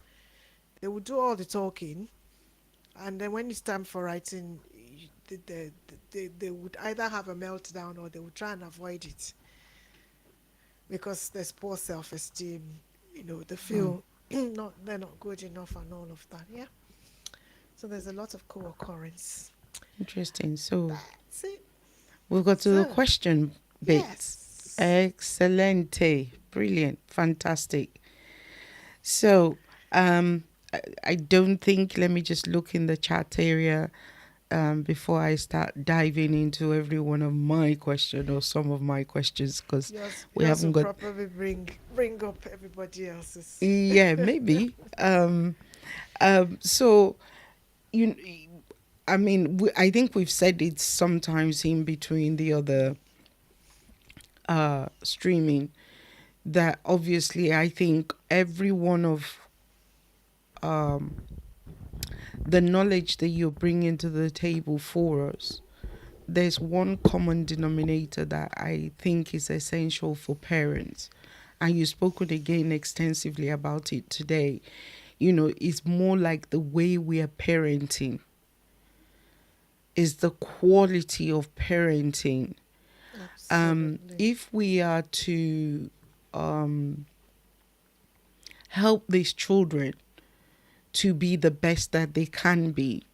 Speaker 3: They would do all the talking, and then when it's time for writing, they would either have a meltdown or they would try and avoid it because there's poor self-esteem. They feel they're not good enough and all of that. Yeah. So there's a lot of co-occurrence.
Speaker 2: Interesting. So
Speaker 3: That's it.
Speaker 2: we've got to the question bit.
Speaker 3: Yes.
Speaker 2: Excelente. Brilliant. Fantastic. So I don't think, let me just look in the chat area before I start diving into every one of my questions or some of my questions, because we haven't got.
Speaker 3: Probably bring up everybody else's.
Speaker 2: Yeah, maybe. So I think we've said it sometimes in between the other streaming that obviously I think every one of the knowledge that you're bringing to the table for us, there's one common denominator that I think is essential for parents. And you've spoken again extensively about it today. It's more like the way we are parenting. Is the quality of parenting. If we are to help these children to be the best that they can be,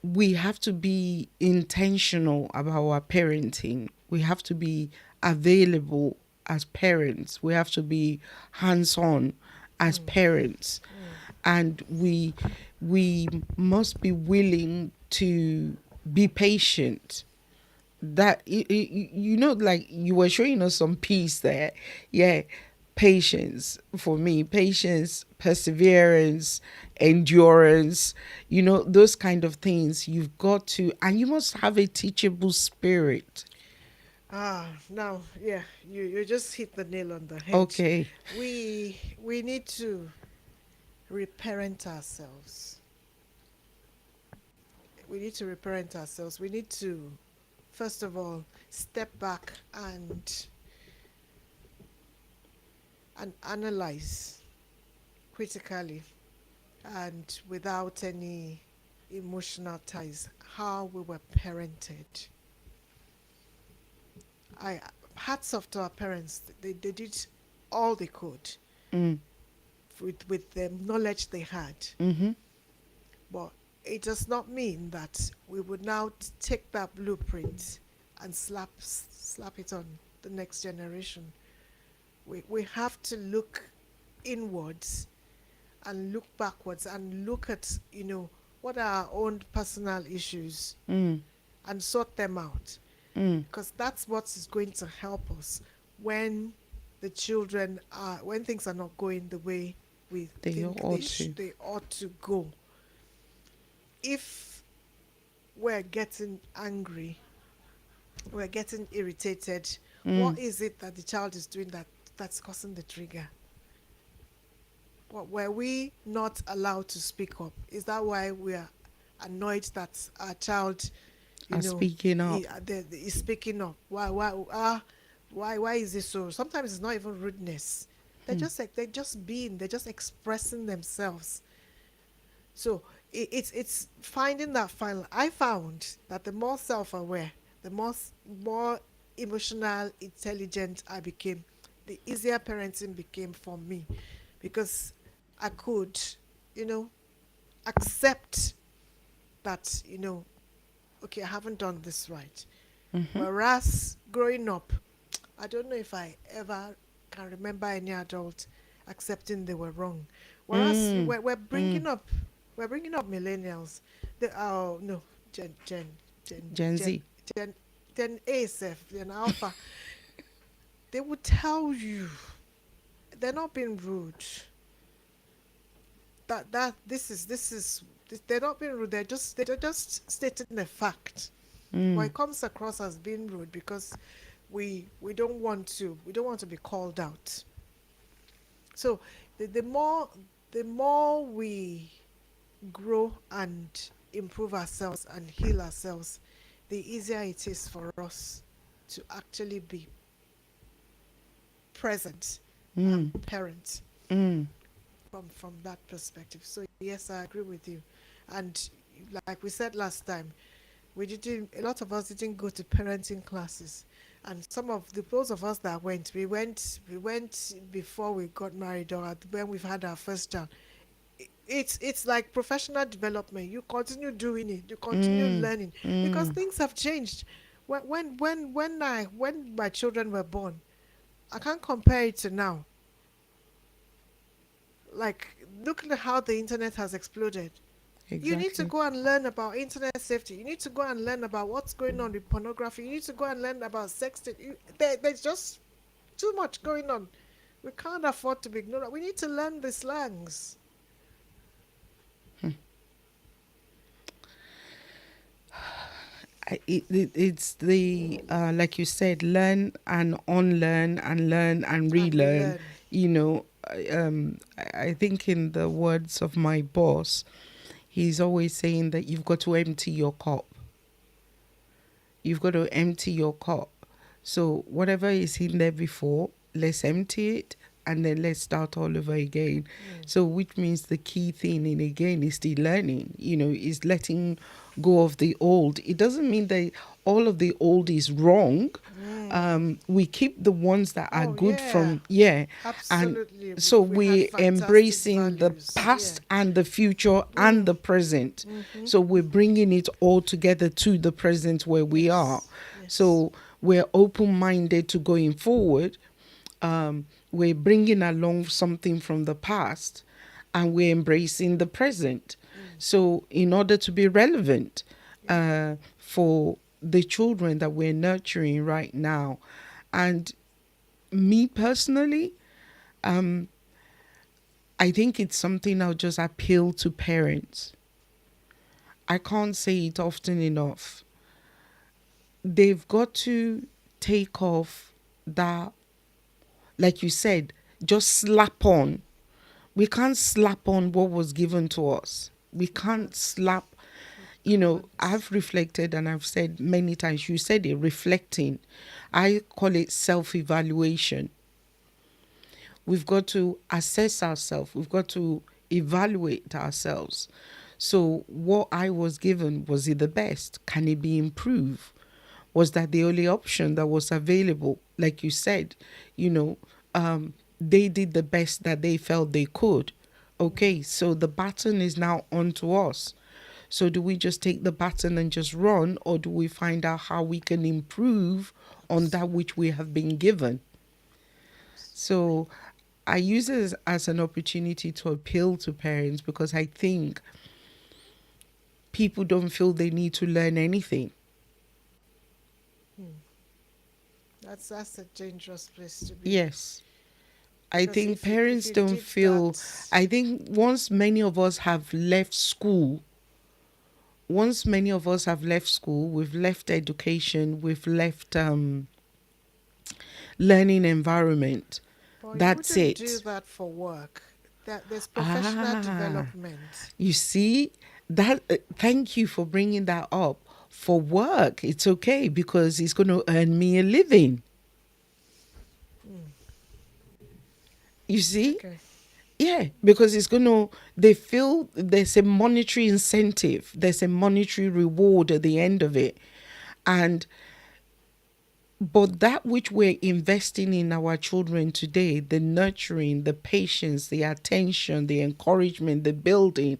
Speaker 2: we have to be intentional about our parenting. We have to be available as parents. We have to be hands-on as parents. And we must be willing to be patient that like you were showing us some peace there. Yeah, patience. For me, patience, perseverance, endurance, those kind of things you've got to, and you must have a teachable spirit.
Speaker 3: Now, yeah, you just hit the nail on the head.
Speaker 2: Okay.
Speaker 3: We need to reparent ourselves. We need to reparent ourselves. We need to, first of all, step back and analyze critically and without any emotional ties how we were parented. I Hats off to our parents. They did all they could
Speaker 2: Mm.
Speaker 3: with the knowledge they had.
Speaker 2: Mm-hmm.
Speaker 3: But it does not mean that we would now take that blueprint and slap it on the next generation. We have to look inwards and look backwards and look at, what are our own personal issues
Speaker 2: Mm.
Speaker 3: and sort them out.
Speaker 2: Mm.
Speaker 3: Because that's what is going to help us when when things are not going the way we
Speaker 2: They
Speaker 3: think
Speaker 2: ought to.
Speaker 3: they ought to go. If we're getting angry, we're getting irritated, what is it that the child is doing that's causing the trigger? What were we not allowed to speak up? Is that why we are annoyed that our child,
Speaker 2: Are speaking up.
Speaker 3: is speaking up? Why is it so? Sometimes it's not even rudeness. They're just being, they're just expressing themselves. So it's finding that final. I found that the more self-aware, the more emotional, intelligent I became, the easier parenting became for me, because I could, you know, accept that, okay, I haven't done this right. Whereas growing up, I don't know if I ever can remember any adult accepting they were wrong. Whereas we're bringing up millennials. Oh no,
Speaker 2: Gen Z.
Speaker 3: Gen, Gen A, Gen Alpha. They would tell you they're not being rude. They're not being rude. They're just stating a fact. But it comes across as being rude because we don't want to be called out. So the more we grow and improve ourselves and heal ourselves, the easier it is for us to actually be present and parent
Speaker 2: Mm.
Speaker 3: from that perspective. So yes, I agree with you. And like we said last time, a lot of us didn't go to parenting classes. And those of us that we went before we got married or when we've had our first child. It's like professional development. You continue doing it, you continue learning, because things have changed. When my children were born, I can't compare it to now. Like, look at how the internet has exploded. You need to
Speaker 2: Exactly.
Speaker 3: go and learn about internet safety. You need to go and learn about what's going on with pornography. You need to go and learn about sexting. There's just too much going on. We can't afford to be ignorant. We need to learn the slangs.
Speaker 2: It's the like you said, learn and unlearn and learn and
Speaker 3: And
Speaker 2: relearn.
Speaker 3: relearn.
Speaker 2: I think in the words of my boss, he's always saying that you've got to empty your cup. You've got to empty your cup. So whatever is in there before, let's empty it and then let's start all over again. So which means the key thing in again is the learning, is letting go of the old. It doesn't mean that all of the old is wrong. We keep the ones that are
Speaker 3: Oh
Speaker 2: good
Speaker 3: yeah,
Speaker 2: from, yeah. And
Speaker 3: absolutely.
Speaker 2: so
Speaker 3: We had
Speaker 2: we're
Speaker 3: fantastic
Speaker 2: embracing the
Speaker 3: values.
Speaker 2: past and the future and the present. So we're bringing it all together to the present where we are.
Speaker 3: Yes, yes,
Speaker 2: So we're open-minded to going forward. We're bringing along something from the past and we're embracing the present. So in order to be relevant for the children that we're nurturing right now. And me personally, I think it's something I'll just appeal to parents. I can't say it often enough. They've got to take off that, like you said, just slap on. We can't slap on what was given to us. We can't slap, I've reflected and I've said many times, you said it, reflecting. I call it self-evaluation. We've got to assess ourselves. We've got to evaluate ourselves. So what I was given, was it the best? Can it be improved? Was that the only option that was available? Like you said, they did the best that they felt they could. Okay, so the baton is now on to us. So do we just take the baton and just run, or do we find out how we can improve on that which we have been given? So I use it as an opportunity to appeal to parents, because I think people don't feel they need to learn anything.
Speaker 3: That's a dangerous place to be.
Speaker 2: Yes. I
Speaker 3: Because
Speaker 2: think
Speaker 3: if
Speaker 2: parents
Speaker 3: you
Speaker 2: don't
Speaker 3: did
Speaker 2: feel,
Speaker 3: that,
Speaker 2: I think once many of us have left school, we've left education, we've left learning environment.
Speaker 3: but you
Speaker 2: That's
Speaker 3: wouldn't do
Speaker 2: it.
Speaker 3: that for work. That there's professional
Speaker 2: Ah,
Speaker 3: development.
Speaker 2: you see that? Thank you for bringing that up. For work, it's okay because it's going to earn me a living. You see?
Speaker 3: Okay.
Speaker 2: Yeah, because they feel there's a monetary incentive, there's a monetary reward at the end of it. But that which we're investing in our children today, the nurturing, the patience, the attention, the encouragement, the building,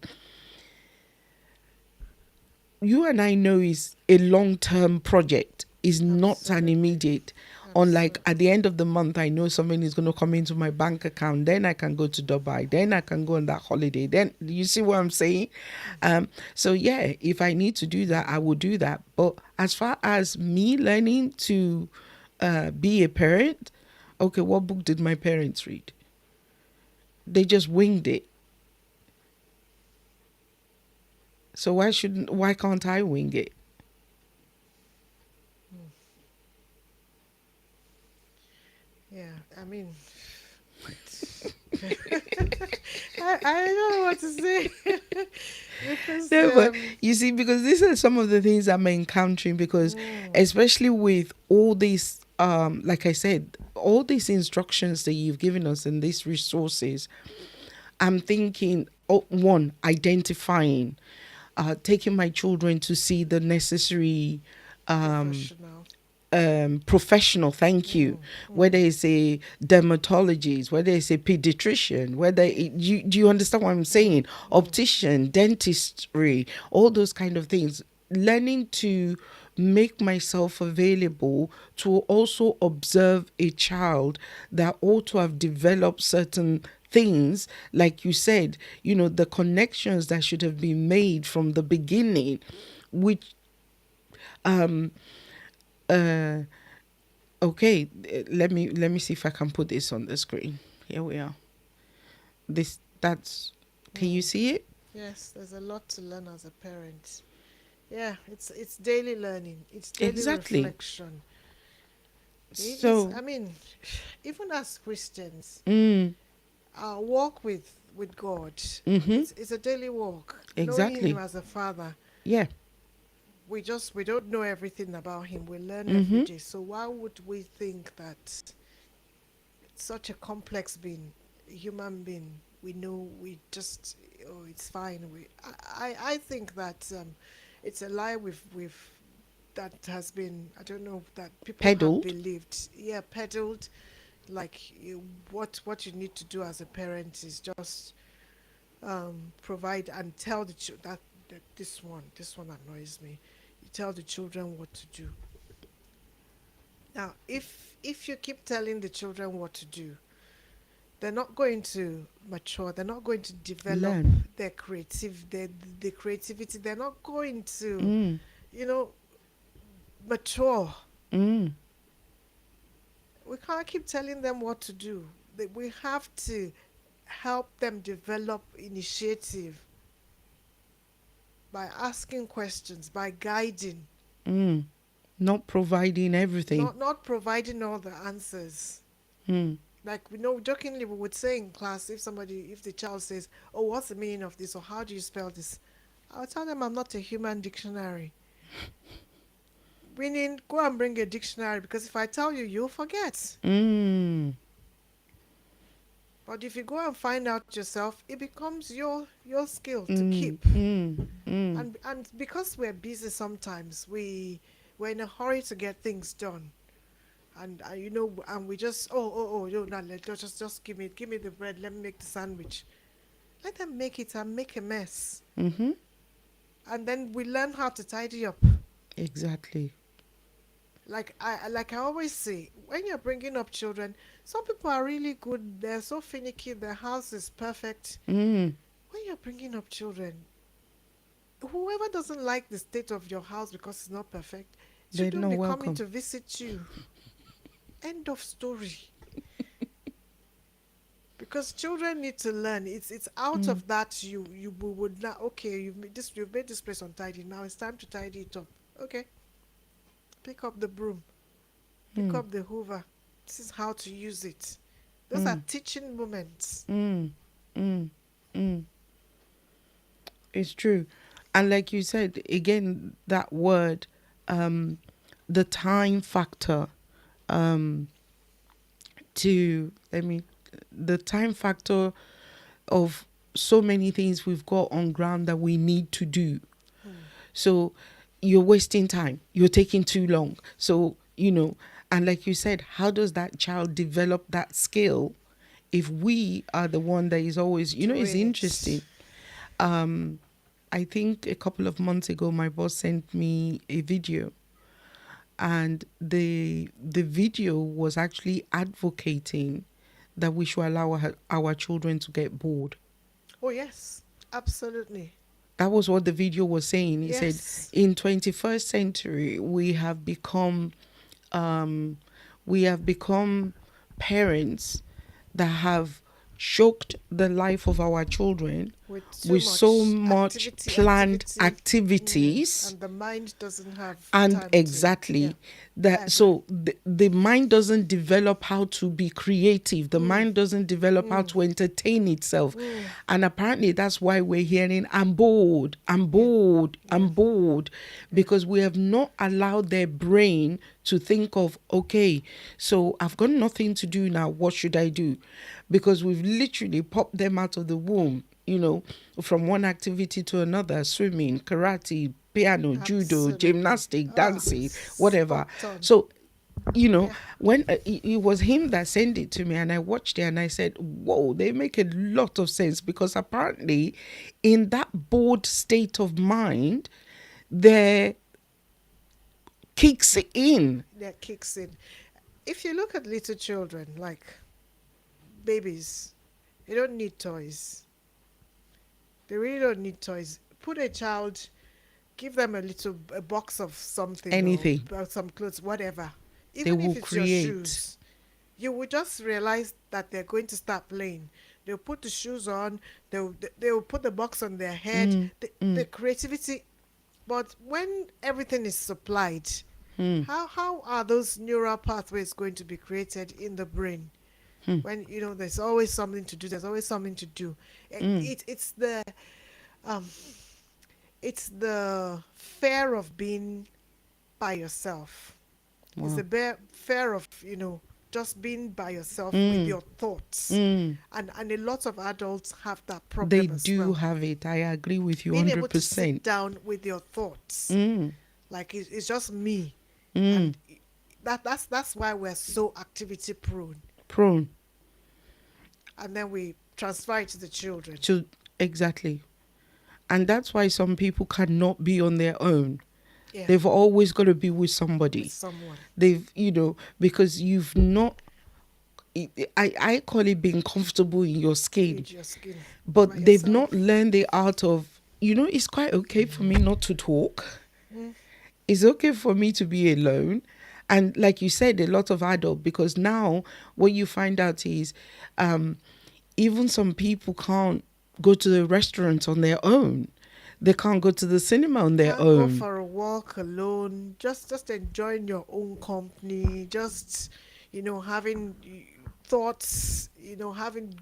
Speaker 2: you and I know is a long-term project, is not an
Speaker 3: Absolutely.
Speaker 2: immediate. Unlike at the end of the month, I know something is going to come into my bank account. Then I can go to Dubai. Then I can go on that holiday. Then you see what I'm saying? So yeah, if I need to do that, I will do that. But as far as me learning to be a parent, okay, what book did my parents read? They just winged it. So why can't I wing it?
Speaker 3: Yeah, I mean, I don't know what to say. Because
Speaker 2: No, but you see, because these are some of the things I'm encountering, because especially with all these, like I said, all these instructions that you've given us and these resources, I'm thinking, one, identifying, taking my children to see the necessary
Speaker 3: professional.
Speaker 2: professional, thank you, whether it's a dermatologist, whether it's a pediatrician, do you understand what I'm saying? Optician, dentistry, all those kind of things. Learning to make myself available to also observe a child that ought to have developed certain things, like you said, the connections that should have been made from the beginning, which okay, let me see if I can put this on the screen. Here we are. Can you see it?
Speaker 3: Yes, there's a lot to learn as a parent. Yeah, it's daily learning. It's daily
Speaker 2: Exactly.
Speaker 3: reflection.
Speaker 2: So
Speaker 3: I mean, even as Christians,
Speaker 2: mm,
Speaker 3: our walk with God,
Speaker 2: mm-hmm,
Speaker 3: it's a daily walk. Knowing
Speaker 2: exactly.
Speaker 3: Him as a Father,
Speaker 2: Yeah.
Speaker 3: we don't know everything about Him. We learn every
Speaker 2: Mm-hmm.
Speaker 3: day. So why would we think that such a complex being, human being, we know we just, oh, it's fine. I think that it's a lie with that has been, I don't know, that people have
Speaker 2: Peddled.
Speaker 3: believed, yeah, peddled. Like what you need to do as a parent is just provide and tell that this one annoys me. You tell the children what to do. Now, if you keep telling the children what to do, they're not going to mature. They're not going to develop
Speaker 2: Learn.
Speaker 3: their creativity. They're not going to,
Speaker 2: Mm.
Speaker 3: you know, mature.
Speaker 2: Mm.
Speaker 3: We can't keep telling them what to do. We have to help them develop initiative by asking questions, by guiding,
Speaker 2: Mm. Not providing everything.
Speaker 3: not providing all the answers.
Speaker 2: Mm.
Speaker 3: Like, we know, jokingly, we would say in class, if the child says, "Oh, what's the meaning of this?" or "How do you spell this?" I'll tell them I'm not a human dictionary. Meaning, go and bring a dictionary, because if I tell you, you'll forget.
Speaker 2: Mm.
Speaker 3: But if you go and find out yourself, it becomes your skill to
Speaker 2: Mm.
Speaker 3: keep.
Speaker 2: Mm. Mm.
Speaker 3: And because we're busy sometimes, we're in a hurry to get things done. And and we just, no, no, just give me the bread, let me make the sandwich. Let them make it and make a mess.
Speaker 2: Mm-hmm.
Speaker 3: And then we learn how to tidy up.
Speaker 2: Exactly.
Speaker 3: Like I always say, when you're bringing up children, some people are really good, they're so finicky, their house is perfect.
Speaker 2: Mm.
Speaker 3: When you're bringing up children, whoever doesn't like the state of your house because it's not perfect
Speaker 2: They're
Speaker 3: shouldn't
Speaker 2: not
Speaker 3: be coming
Speaker 2: welcome.
Speaker 3: to visit you. End of story. Because children need to learn. It's out of that you would not, okay, you've made this place untidy. Now it's time to tidy it up. Okay. Pick up the broom. Pick
Speaker 2: Mm.
Speaker 3: up the hoover. This is how to use it. Those are
Speaker 2: Mm.
Speaker 3: teaching moments.
Speaker 2: Mm. Mm. Mm. It's true. And like you said, again, that word, the time factor, um, the time factor of so many things we've got on ground that we need to do. So you're wasting time. You're taking too long. So, and like you said, how does that child develop that skill if we are the one that is always, it's
Speaker 3: Doing
Speaker 2: interesting.
Speaker 3: it.
Speaker 2: I think a couple of months ago, my boss sent me a video, and the video was actually advocating that we should allow our children to get bored.
Speaker 3: Oh, yes. Absolutely.
Speaker 2: That was what the video was saying. He said,
Speaker 3: Yes.
Speaker 2: in 21st century, we have become parents that have choked the life of our children
Speaker 3: With too
Speaker 2: with so much planned activities.
Speaker 3: and the mind doesn't have
Speaker 2: And
Speaker 3: time
Speaker 2: exactly
Speaker 3: to.
Speaker 2: that, so the mind doesn't develop how to be creative, the mind doesn't develop how to entertain itself. And apparently that's why we're hearing, I'm bored, because we have not allowed their brain to think of, okay, so I've got nothing to do now, what should I do? Because we've literally popped them out of the womb, from one activity to another: swimming, karate, piano, judo,
Speaker 3: Absolutely.
Speaker 2: gymnastic, dancing, whatever.
Speaker 3: Spot on.
Speaker 2: So, when it was him that sent it to me, and I watched it and I said, whoa, they make a lot of sense, because apparently in that bored state of mind, there kicks in.
Speaker 3: That kicks in. If you look at little children, like babies, they don't need toys. They really don't need toys. Put a child, give them a box of something,
Speaker 2: Anything.
Speaker 3: or some clothes, whatever.
Speaker 2: They
Speaker 3: Even
Speaker 2: will
Speaker 3: if it's
Speaker 2: create.
Speaker 3: your shoes, you will just realize that they're going to start playing. They'll put the shoes on. They'll put the box on their head. The creativity. But when everything is supplied, how are those neural pathways going to be created in the brain? When there's always something to do. There's always something to do. It's the fear of being by yourself. It's the fear of just being by yourself with your thoughts. And a lot of adults have that problem.
Speaker 2: They
Speaker 3: as
Speaker 2: do
Speaker 3: well.
Speaker 2: have it. I agree with you
Speaker 3: Being able to sit
Speaker 2: 100%.
Speaker 3: down with your thoughts. Like it's just me. And that's why we're so activity
Speaker 2: Prone
Speaker 3: and then we transfer it to the children.
Speaker 2: to, exactly. And that's why some people cannot be on their own.
Speaker 3: Yeah.
Speaker 2: They've always got to be with somebody.
Speaker 3: With someone.
Speaker 2: They've, because you've not, I call it being comfortable in your skin.
Speaker 3: With your skin.
Speaker 2: But
Speaker 3: By
Speaker 2: they've
Speaker 3: yourself.
Speaker 2: not learned the art of, it's quite okay for me not to talk. It's okay for me to be alone. And like you said, a lot of adult, because now what you find out is even some people can't go to the restaurant on their own. They can't go to the cinema on their
Speaker 3: Can't go
Speaker 2: own.
Speaker 3: for a walk alone. Just enjoying your own company. Just having thoughts. Having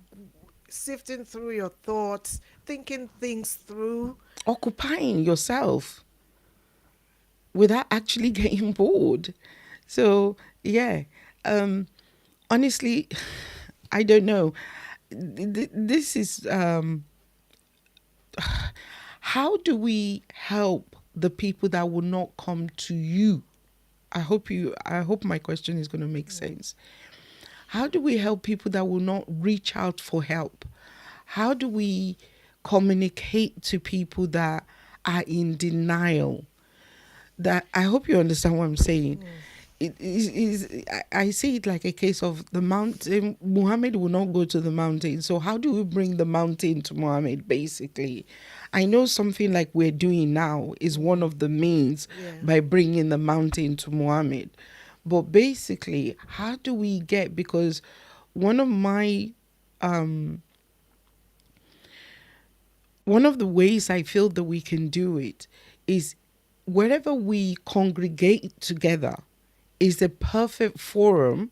Speaker 3: sifting through your thoughts, thinking things through.
Speaker 2: Occupying yourself without actually getting bored. So yeah, honestly, I don't know. This is how do we help the people that will not come to you? I hope my question is going to make sense. How do we help people that will not reach out for help? How do we communicate to people that are in denial? That I hope you understand what I'm saying. It is I see it like a case of the mountain. Muhammad will not go to the mountain. So how do we bring the mountain to Muhammad? Basically, I know something like we're doing now is one of the means
Speaker 3: Yeah.
Speaker 2: by bringing the mountain to Muhammad. But basically, how do we get, because one of my one of the ways I feel that we can do it is wherever we congregate together is the perfect forum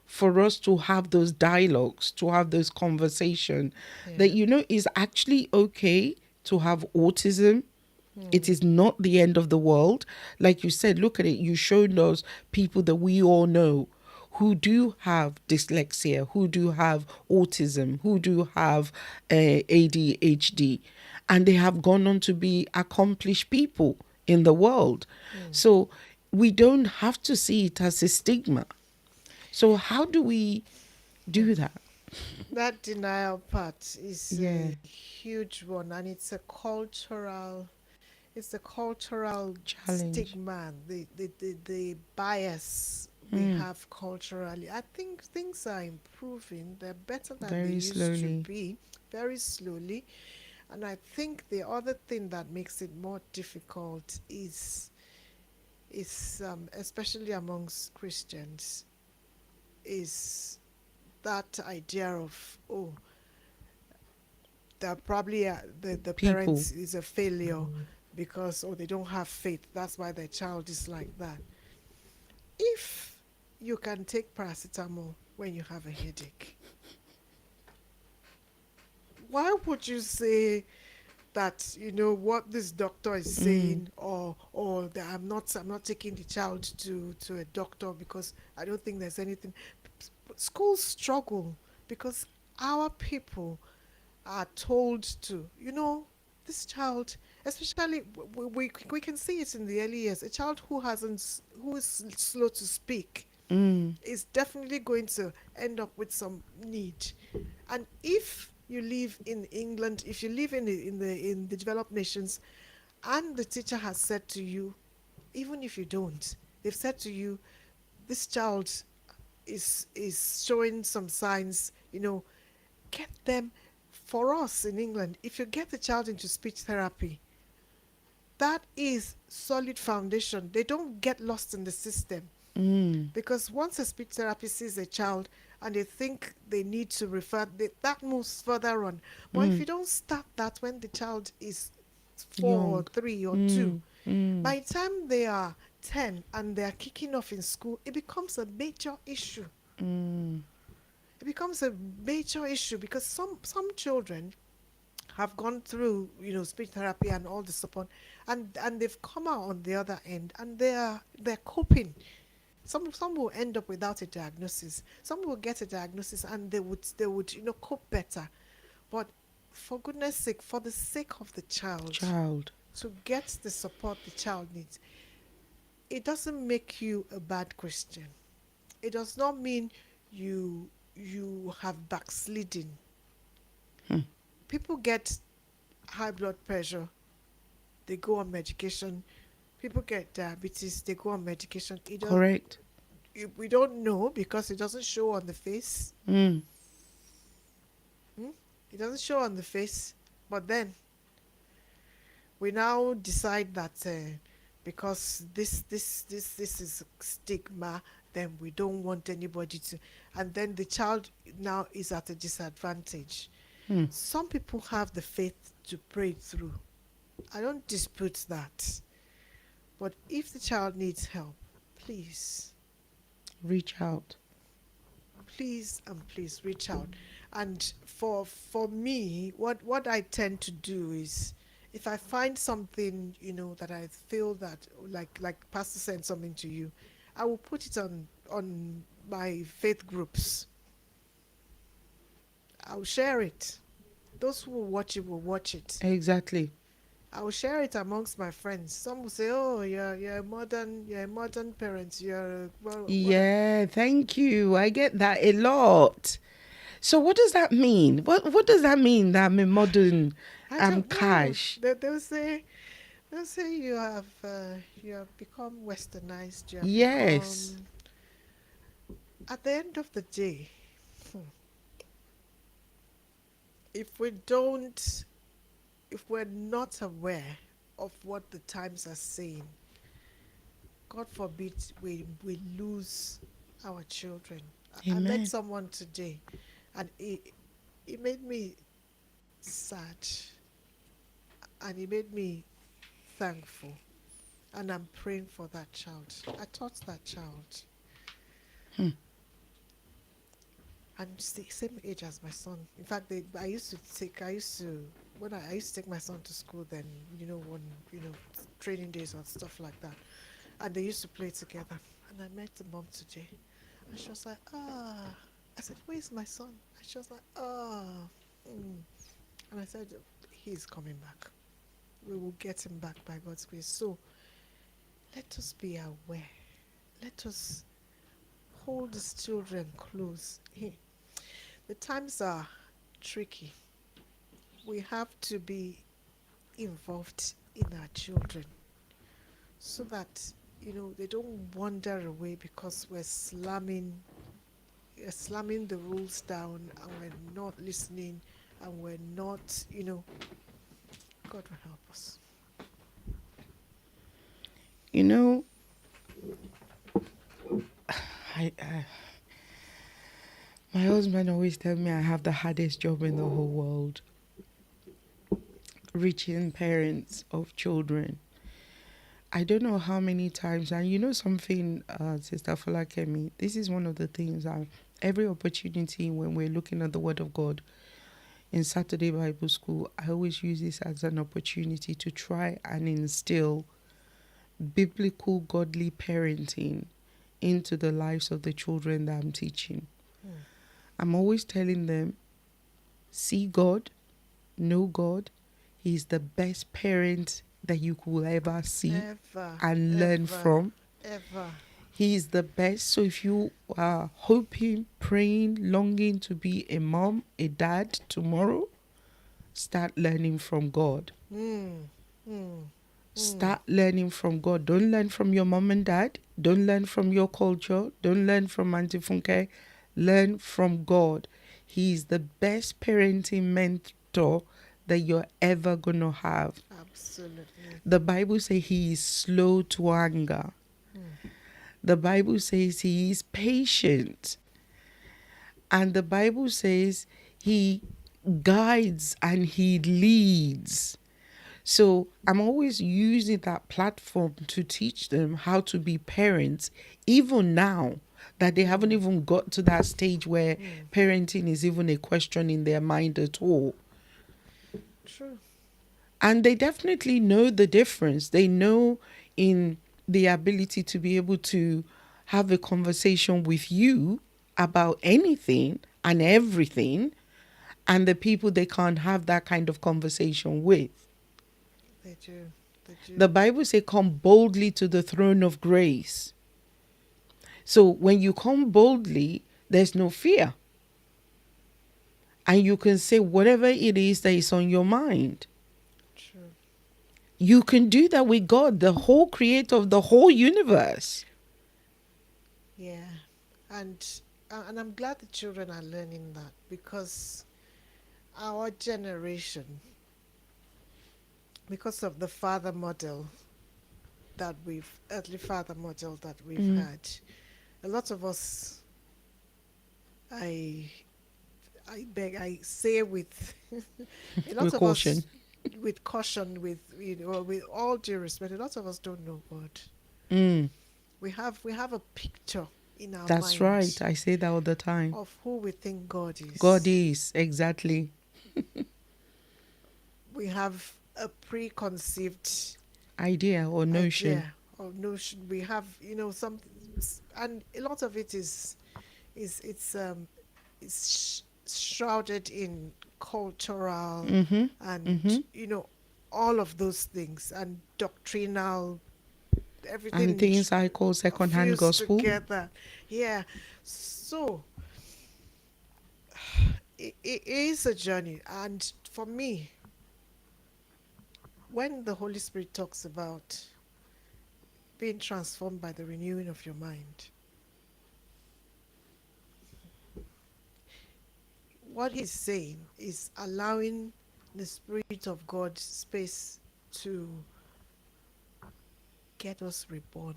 Speaker 2: for us to have those dialogues, to have those conversation that is actually okay to have autism. It is not the end of the world. Like you said, look at it. You showed those people that we all know who do have dyslexia, who do have autism, who do have ADHD, and they have gone on to be accomplished people in the world. So we don't have to see it as a stigma. So how do we do that?
Speaker 3: That denial part is
Speaker 2: Yeah.
Speaker 3: a huge one, and it's a cultural
Speaker 2: Challenge.
Speaker 3: stigma, the bias we have culturally. I think things are improving. They're better than they
Speaker 2: Very
Speaker 3: used to
Speaker 2: slowly.
Speaker 3: be, very slowly. And I think the other thing that makes it more difficult is especially amongst Christians, is that idea of, oh, that probably the
Speaker 2: People.
Speaker 3: parents is a failure because, oh, they don't have faith, that's why their child is like that. If you can take paracetamol when you have a headache, why would you say that what this doctor is saying, or that I'm not taking the child to a doctor because I don't think there's anything. Schools struggle because our people are told to, this child, especially we can see it in the early years. A child who is slow to speak is definitely going to end up with some need. And if you live in England, if you live in the developed nations, and the teacher has said to you, even if you don't, they've said to you, this child is showing some signs, get them. For us in England, if you get the child into speech therapy, that is solid foundation. They don't get lost in the system. Because once a speech therapist sees a child and they think they need to refer, that moves further on. But if you don't start that when the child is 4 or
Speaker 2: Young.
Speaker 3: 3 or 2, by the time they are 10 and they are kicking off in school, it becomes a major issue. It becomes a major issue because some children have gone through speech therapy and all the support, and they've come out on the other end, and they're coping. Some will end up without a diagnosis. Some will get a diagnosis and they would cope better. But for goodness sake, for the sake of the child,
Speaker 2: Child.
Speaker 3: to get the support the child needs, it doesn't make you a bad Christian. It does not mean you have backslidden. People get high blood pressure, they go on medication. People get diabetes, they go on medication.
Speaker 2: Correct.
Speaker 3: We don't know because it doesn't show on the face. It doesn't show on the face. But then we now decide that because this is stigma, then we don't want anybody to, and then the child now is at a disadvantage. Some people have the faith to pray it through. I don't dispute that. But if the child needs help, please,
Speaker 2: Reach out.
Speaker 3: please and please reach out. And for me, what I tend to do is, if I find something, that I feel that, like Pastor sent something to you, I will put it on my faith groups. I'll share it. Those who will watch it will watch it.
Speaker 2: Exactly.
Speaker 3: I will share it amongst my friends. Some will say, "Oh, you're a modern parent. You're what?"
Speaker 2: Yeah, thank you. I get that a lot. So what does that mean? What does that mean that I'm a modern
Speaker 3: I don't know.
Speaker 2: cash?
Speaker 3: They'll say you have become westernized. You have
Speaker 2: Yes.
Speaker 3: become. At the end of the day, hmm, if we don't, if we're not aware of what the times are saying, God forbid we lose our children. I met
Speaker 2: Amen.
Speaker 3: someone today, and it made me sad, and it made me thankful, and I'm praying for that child. I taught that child, and same age as my son. In fact, I used to when I used to take my son to school. Then when training days and stuff like that, and they used to play together. And I met the mom today, and she was like, "Ah." I said, "Where's my son?" And she was like, "Ah." And I said, "He's coming back. We will get him back by God's grace." So let us be aware. Let us hold these children close. Hey, the times are tricky. We have to be involved in our children so that they don't wander away because we're slamming the rules down, and we're not listening, and we're not, God will help us.
Speaker 2: You know, I my husband always tell me I have the hardest job in the whole world. Reaching parents of children. I don't know how many times, and you know something, Sister Folakemi, this is one of the things that every opportunity when we're looking at the Word of God in Saturday Bible School, I always use this as an opportunity to try and instill biblical, godly parenting into the lives of the children that I'm teaching. I'm always telling them, see God, know God. He's the best parent that you could ever see and learn from.
Speaker 3: Ever.
Speaker 2: He is the best. So if you are hoping, praying, longing to be a mom, a dad tomorrow, start learning from God. Start learning from God. Don't learn from your mom and dad. Don't learn from your culture. Don't learn from Auntie Funke. Learn from God. He is the best parenting mentor that you're ever going to have.
Speaker 3: Absolutely.
Speaker 2: The Bible says he is slow to anger. The Bible says he is patient. And the Bible says he guides and he leads. So I'm always using that platform to teach them how to be parents, even now that they haven't even got to that stage where parenting is even a question in their mind at all.
Speaker 3: True.
Speaker 2: And they definitely know the difference. They know in the ability to be able to have a conversation with you about anything and everything, and the people they can't have that kind of conversation with.
Speaker 3: They do.
Speaker 2: The Bible says, come boldly to the throne of grace. So when you come boldly, there's no fear. And you can say whatever it is that is on your mind.
Speaker 3: True.
Speaker 2: You can do that with God, the whole creator of the whole universe.
Speaker 3: Yeah. And I'm glad the children are learning that, because our generation, because of the father model, that earthly father model that we've had. A lot of us, I, I say with a lot
Speaker 2: With
Speaker 3: of
Speaker 2: caution.
Speaker 3: us, with caution, with all due respect, a lot of us don't know God.
Speaker 2: Mm,
Speaker 3: We have a picture in our
Speaker 2: that's right.
Speaker 3: mind
Speaker 2: I say that all the time.
Speaker 3: of who we think God
Speaker 2: God
Speaker 3: is.
Speaker 2: is, exactly.
Speaker 3: We have a preconceived
Speaker 2: Idea or notion.
Speaker 3: idea or notion. We have, some, and a lot of it is shrouded in cultural
Speaker 2: Mm-hmm.
Speaker 3: and
Speaker 2: Mm-hmm.
Speaker 3: all of those things, and doctrinal,
Speaker 2: And
Speaker 3: everything
Speaker 2: things I call second-hand
Speaker 3: fused
Speaker 2: gospel.
Speaker 3: together. Yeah. So it is a journey, and for me, when the Holy Spirit talks about being transformed by the renewing of your mind, what he's saying is allowing the Spirit of God space to get us reborn.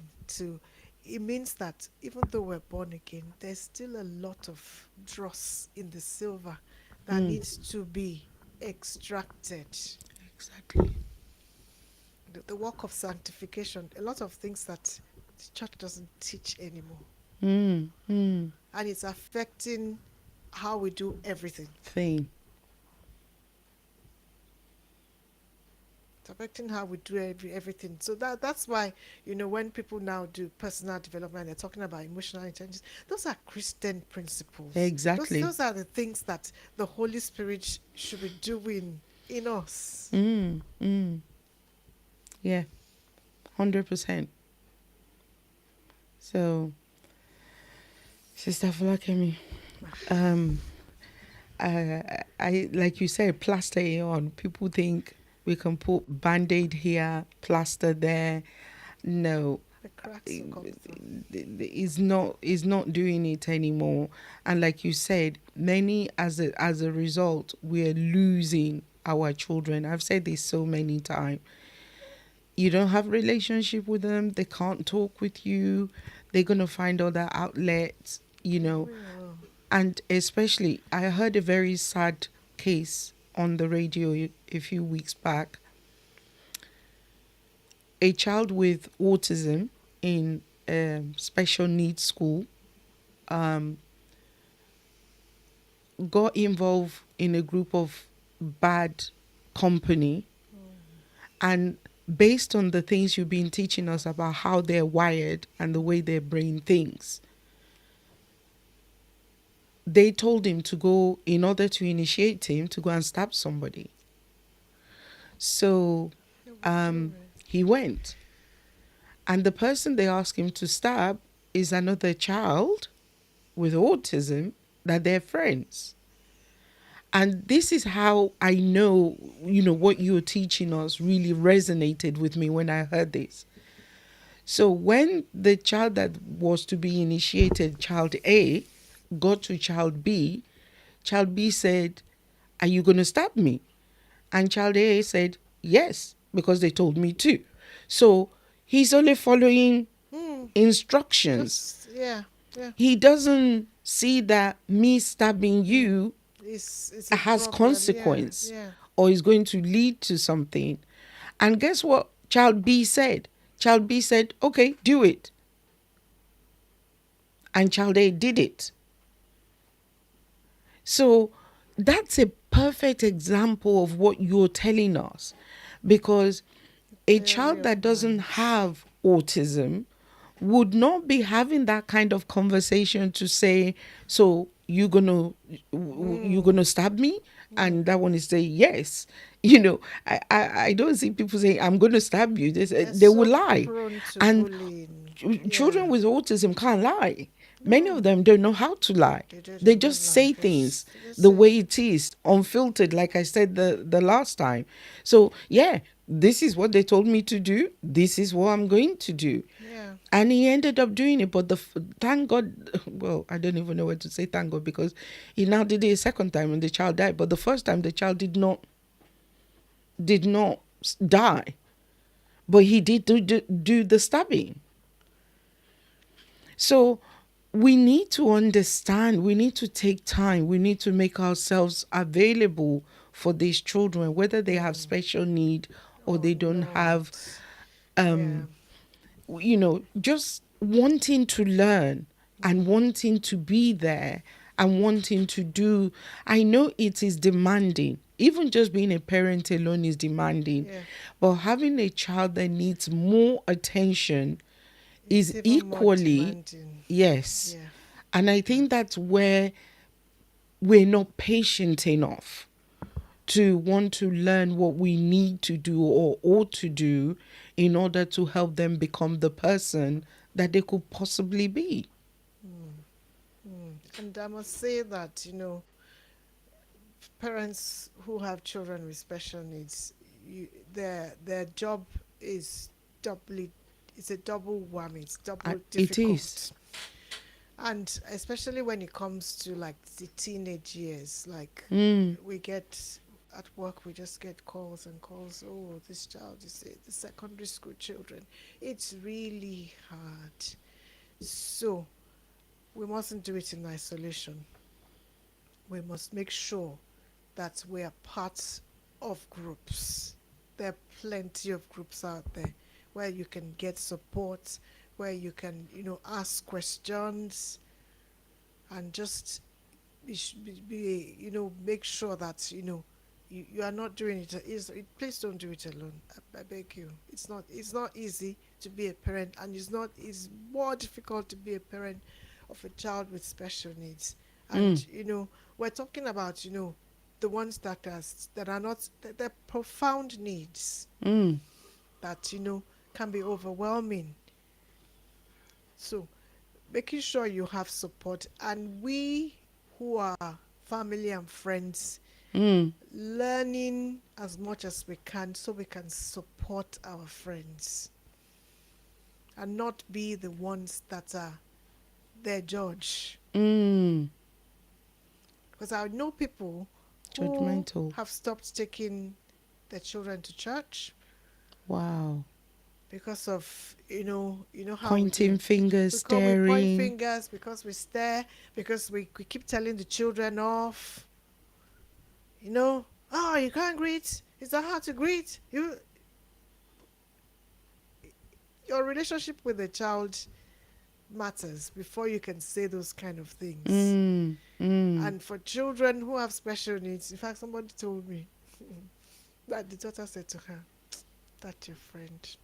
Speaker 3: It means that even though we're born again, there's still a lot of dross in the silver that
Speaker 2: Mm,
Speaker 3: needs to be extracted.
Speaker 2: exactly.
Speaker 3: The work of sanctification, a lot of things that the church doesn't teach anymore,
Speaker 2: Mm, mm.
Speaker 3: and it's affecting how we do everything.
Speaker 2: Thing.
Speaker 3: It's affecting how we do everything. So that's why, when people now do personal development, they're talking about emotional intelligence. Those are Christian principles. Those,
Speaker 2: Exactly.
Speaker 3: those are the things that the Holy Spirit should be doing in us.
Speaker 2: Mm, mm. Yeah, 100%. So, Sister Folakemi, um, I like you said, plaster it on. People think we can put band-aid here, plaster there. No,
Speaker 3: The cracks will come through.
Speaker 2: is not doing it anymore. And like you said, many as a result, we're losing our children. I've said this so many times. You don't have a relationship with them, they can't talk with you, they're gonna find other outlets.
Speaker 3: Well,
Speaker 2: And especially, I heard a very sad case on the radio a few weeks back. A child with autism in special needs school um, got involved in a group of bad company, and based on the things you've been teaching us about how they're wired and the way their brain thinks, they told him to go, in order to initiate him, to go and stab somebody. So
Speaker 3: they will do it.
Speaker 2: he went, and the person they asked him to stab is another child with autism that they're friends. And this is how I know, what you're teaching us really resonated with me when I heard this. So when the child that was to be initiated, child A, got to child B said, "Are you going to stab me?" And child A said, "Yes, because they told me to." So he's only following instructions.
Speaker 3: Just, yeah, yeah.
Speaker 2: He doesn't see that me stabbing you
Speaker 3: It's a
Speaker 2: has
Speaker 3: problem.
Speaker 2: consequence
Speaker 3: Yeah.
Speaker 2: or is going to lead to something. And guess what child B said? Child B said, "Okay, do it." And child A did it. So that's a perfect example of what you're telling us, because a
Speaker 3: Theory
Speaker 2: child
Speaker 3: of
Speaker 2: that doesn't
Speaker 3: minds.
Speaker 2: have autism would not be having that kind of conversation to say, "So you're gonna stab me?" And that one is say yes. I don't see people saying, "I'm gonna stab you."
Speaker 3: They're
Speaker 2: They will
Speaker 3: so
Speaker 2: lie.
Speaker 3: prone to
Speaker 2: And
Speaker 3: bullying.
Speaker 2: children
Speaker 3: Yeah.
Speaker 2: with autism can't lie. Many
Speaker 3: No,
Speaker 2: of them don't know how to lie.
Speaker 3: they
Speaker 2: They
Speaker 3: don't
Speaker 2: just
Speaker 3: lie.
Speaker 2: say things
Speaker 3: They just
Speaker 2: the
Speaker 3: say,
Speaker 2: way it is, unfiltered, like I said the last time. So yeah, this is what they told me to do. This is what I'm going to do.
Speaker 3: yeah.
Speaker 2: And he ended up doing it. But thank God, well, I don't even know what to say, thank God, because he now did it a second time and the child died. But the first time the child did not die. but he did do the stabbing. So we need to understand, we need to take time, we need to make ourselves available for these children, whether they have special need or they don't have,
Speaker 3: Yeah.
Speaker 2: just wanting to learn and wanting to be there and wanting to do. I know it is demanding. Even just being a parent alone is demanding.
Speaker 3: Yeah.
Speaker 2: But having a child that needs more attention
Speaker 3: It's
Speaker 2: is
Speaker 3: even more
Speaker 2: equally,
Speaker 3: demanding.
Speaker 2: yes.
Speaker 3: Yeah.
Speaker 2: And I think that's where we're not patient enough to want to learn what we need to do or ought to do in order to help them become the person that they could possibly be.
Speaker 3: And I must say that, parents who have children with special needs, their job is doubly, it's a double whammy, it's double
Speaker 2: It
Speaker 3: difficult.
Speaker 2: is.
Speaker 3: And especially when it comes to like the teenage years, like we get at work, we just get calls and calls. Oh, this child is the secondary school children. It's really hard. So we mustn't do it in isolation. We must make sure that we are part of groups. There are plenty of groups out there where you can get support, where you can, ask questions and just make sure that, you are not doing it. Please don't do it alone. I beg you. It's not easy to be a parent, and it's more difficult to be a parent of a child with special needs. And we're talking about the ones that are not, they're profound needs that can be overwhelming. So making sure you have support, and we who are family and friends, learning as much as we can so we can support our friends and not be the ones that are their judge. Because I know people who
Speaker 2: Judgmental.
Speaker 3: have stopped taking their children to church.
Speaker 2: Wow.
Speaker 3: Because of how
Speaker 2: Pointing fingers,
Speaker 3: we
Speaker 2: staring.
Speaker 3: point fingers because we stare, because we keep telling the children off. Oh, you can't greet. It's not hard to greet. Your relationship with the child matters before you can say those kind of things. And for children who have special needs, in fact, somebody told me that the daughter said to her, "That's your friend.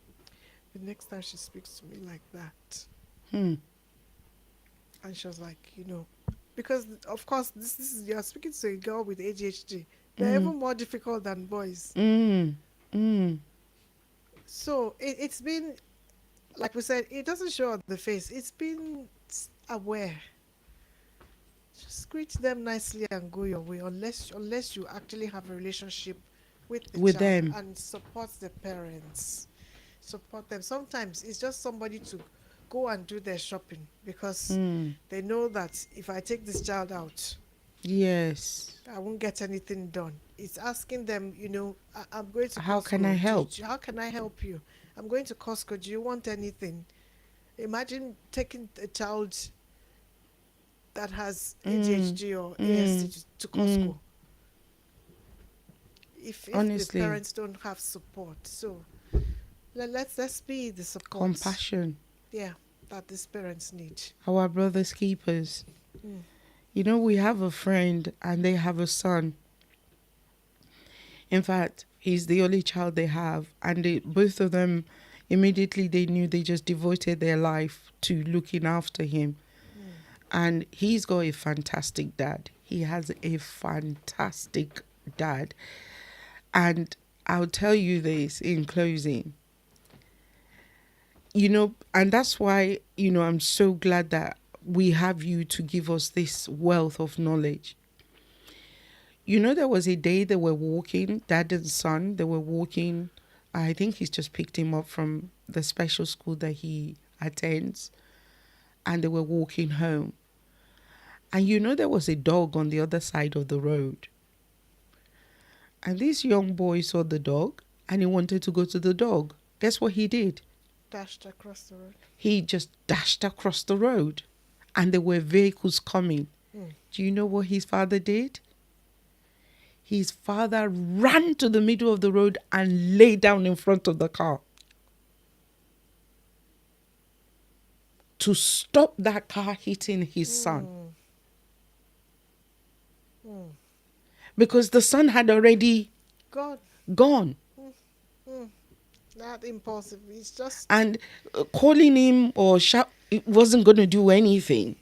Speaker 3: The next time she speaks to me like that." And she was like, because of course this is, you're speaking to a girl with ADHD. They're even more difficult than boys. So it's been, like we said, it doesn't show on the face. It's been aware. Just greet them nicely and go your way, unless you actually have a relationship with the
Speaker 2: With
Speaker 3: child
Speaker 2: them.
Speaker 3: and support the parents. Support them. Sometimes it's just somebody to go and do their shopping because they know that if I take this child out,
Speaker 2: Yes.
Speaker 3: I won't get anything done. It's asking them, I'm going to
Speaker 2: How
Speaker 3: Costco.
Speaker 2: can I help?
Speaker 3: How can I help you? I'm going to Costco. Do you want anything? Imagine taking a child that has ADHD or ASD to Costco. If the
Speaker 2: Honestly.
Speaker 3: parents don't have support. So let's be the support.
Speaker 2: Compassion.
Speaker 3: Yeah, that these parents need.
Speaker 2: Our brothers keepers. We have a friend and they have a son. In fact, he's the only child they have, and both of them immediately they knew, they just devoted their life to looking after him. And he's got a fantastic dad. He has a fantastic dad. And I'll tell you this in closing. And that's why, I'm so glad that we have you to give us this wealth of knowledge. There was a day they were walking, dad and son, they were walking. I think he's just picked him up from the special school that he attends. And they were walking home. And there was a dog on the other side of the road. And this young boy saw the dog and he wanted to go to the dog. Guess what he did?
Speaker 3: Dashed across the road.
Speaker 2: He just dashed across the road, and there were vehicles coming. Do you know what his father did? His father ran to the middle of the road and lay down in front of the car to stop that car hitting his son. Because the son had already
Speaker 3: God,
Speaker 2: gone.
Speaker 3: not impulsive. It's just
Speaker 2: And calling him or shout, it wasn't going to do anything.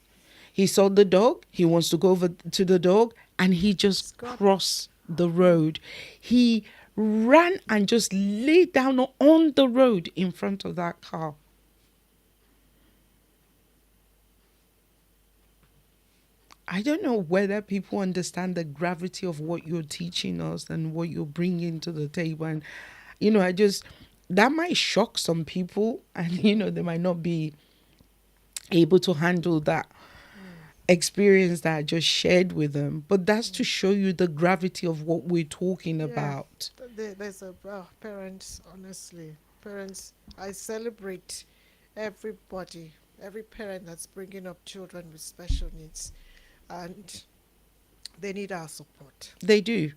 Speaker 2: He saw the dog. He wants to go over to the dog, and he just crossed the road. He ran and just lay down on the road in front of that car. I don't know whether people understand the gravity of what you're teaching us and what you're bringing to the table. And, that might shock some people, and, they might not be able to handle that experience that I just shared with them. But that's to show you the gravity of what we're talking about.
Speaker 3: There's parents, honestly. Parents, I celebrate everybody, every parent that's bringing up children with special needs. And they need our support.
Speaker 2: They do.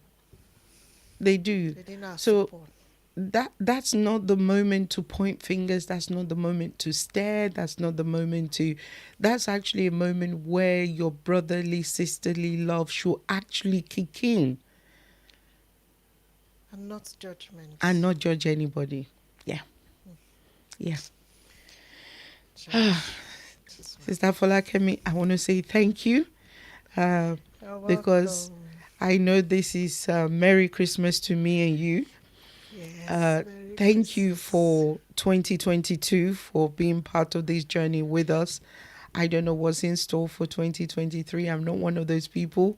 Speaker 2: They do.
Speaker 3: They need our
Speaker 2: So
Speaker 3: support.
Speaker 2: that's not the moment to point fingers. That's not the moment to stare. That's not the moment to... That's actually a moment where your brotherly, sisterly love should actually kick in.
Speaker 3: And not judgment.
Speaker 2: And not judge anybody. Yeah. Yeah. Sister Folakemi, I want to say thank you. Because I know this is Merry Christmas to me and you.
Speaker 3: Yes,
Speaker 2: thank you for 2022 for being part of this journey with us. I don't know what's in store for 2023. I'm not one of those people.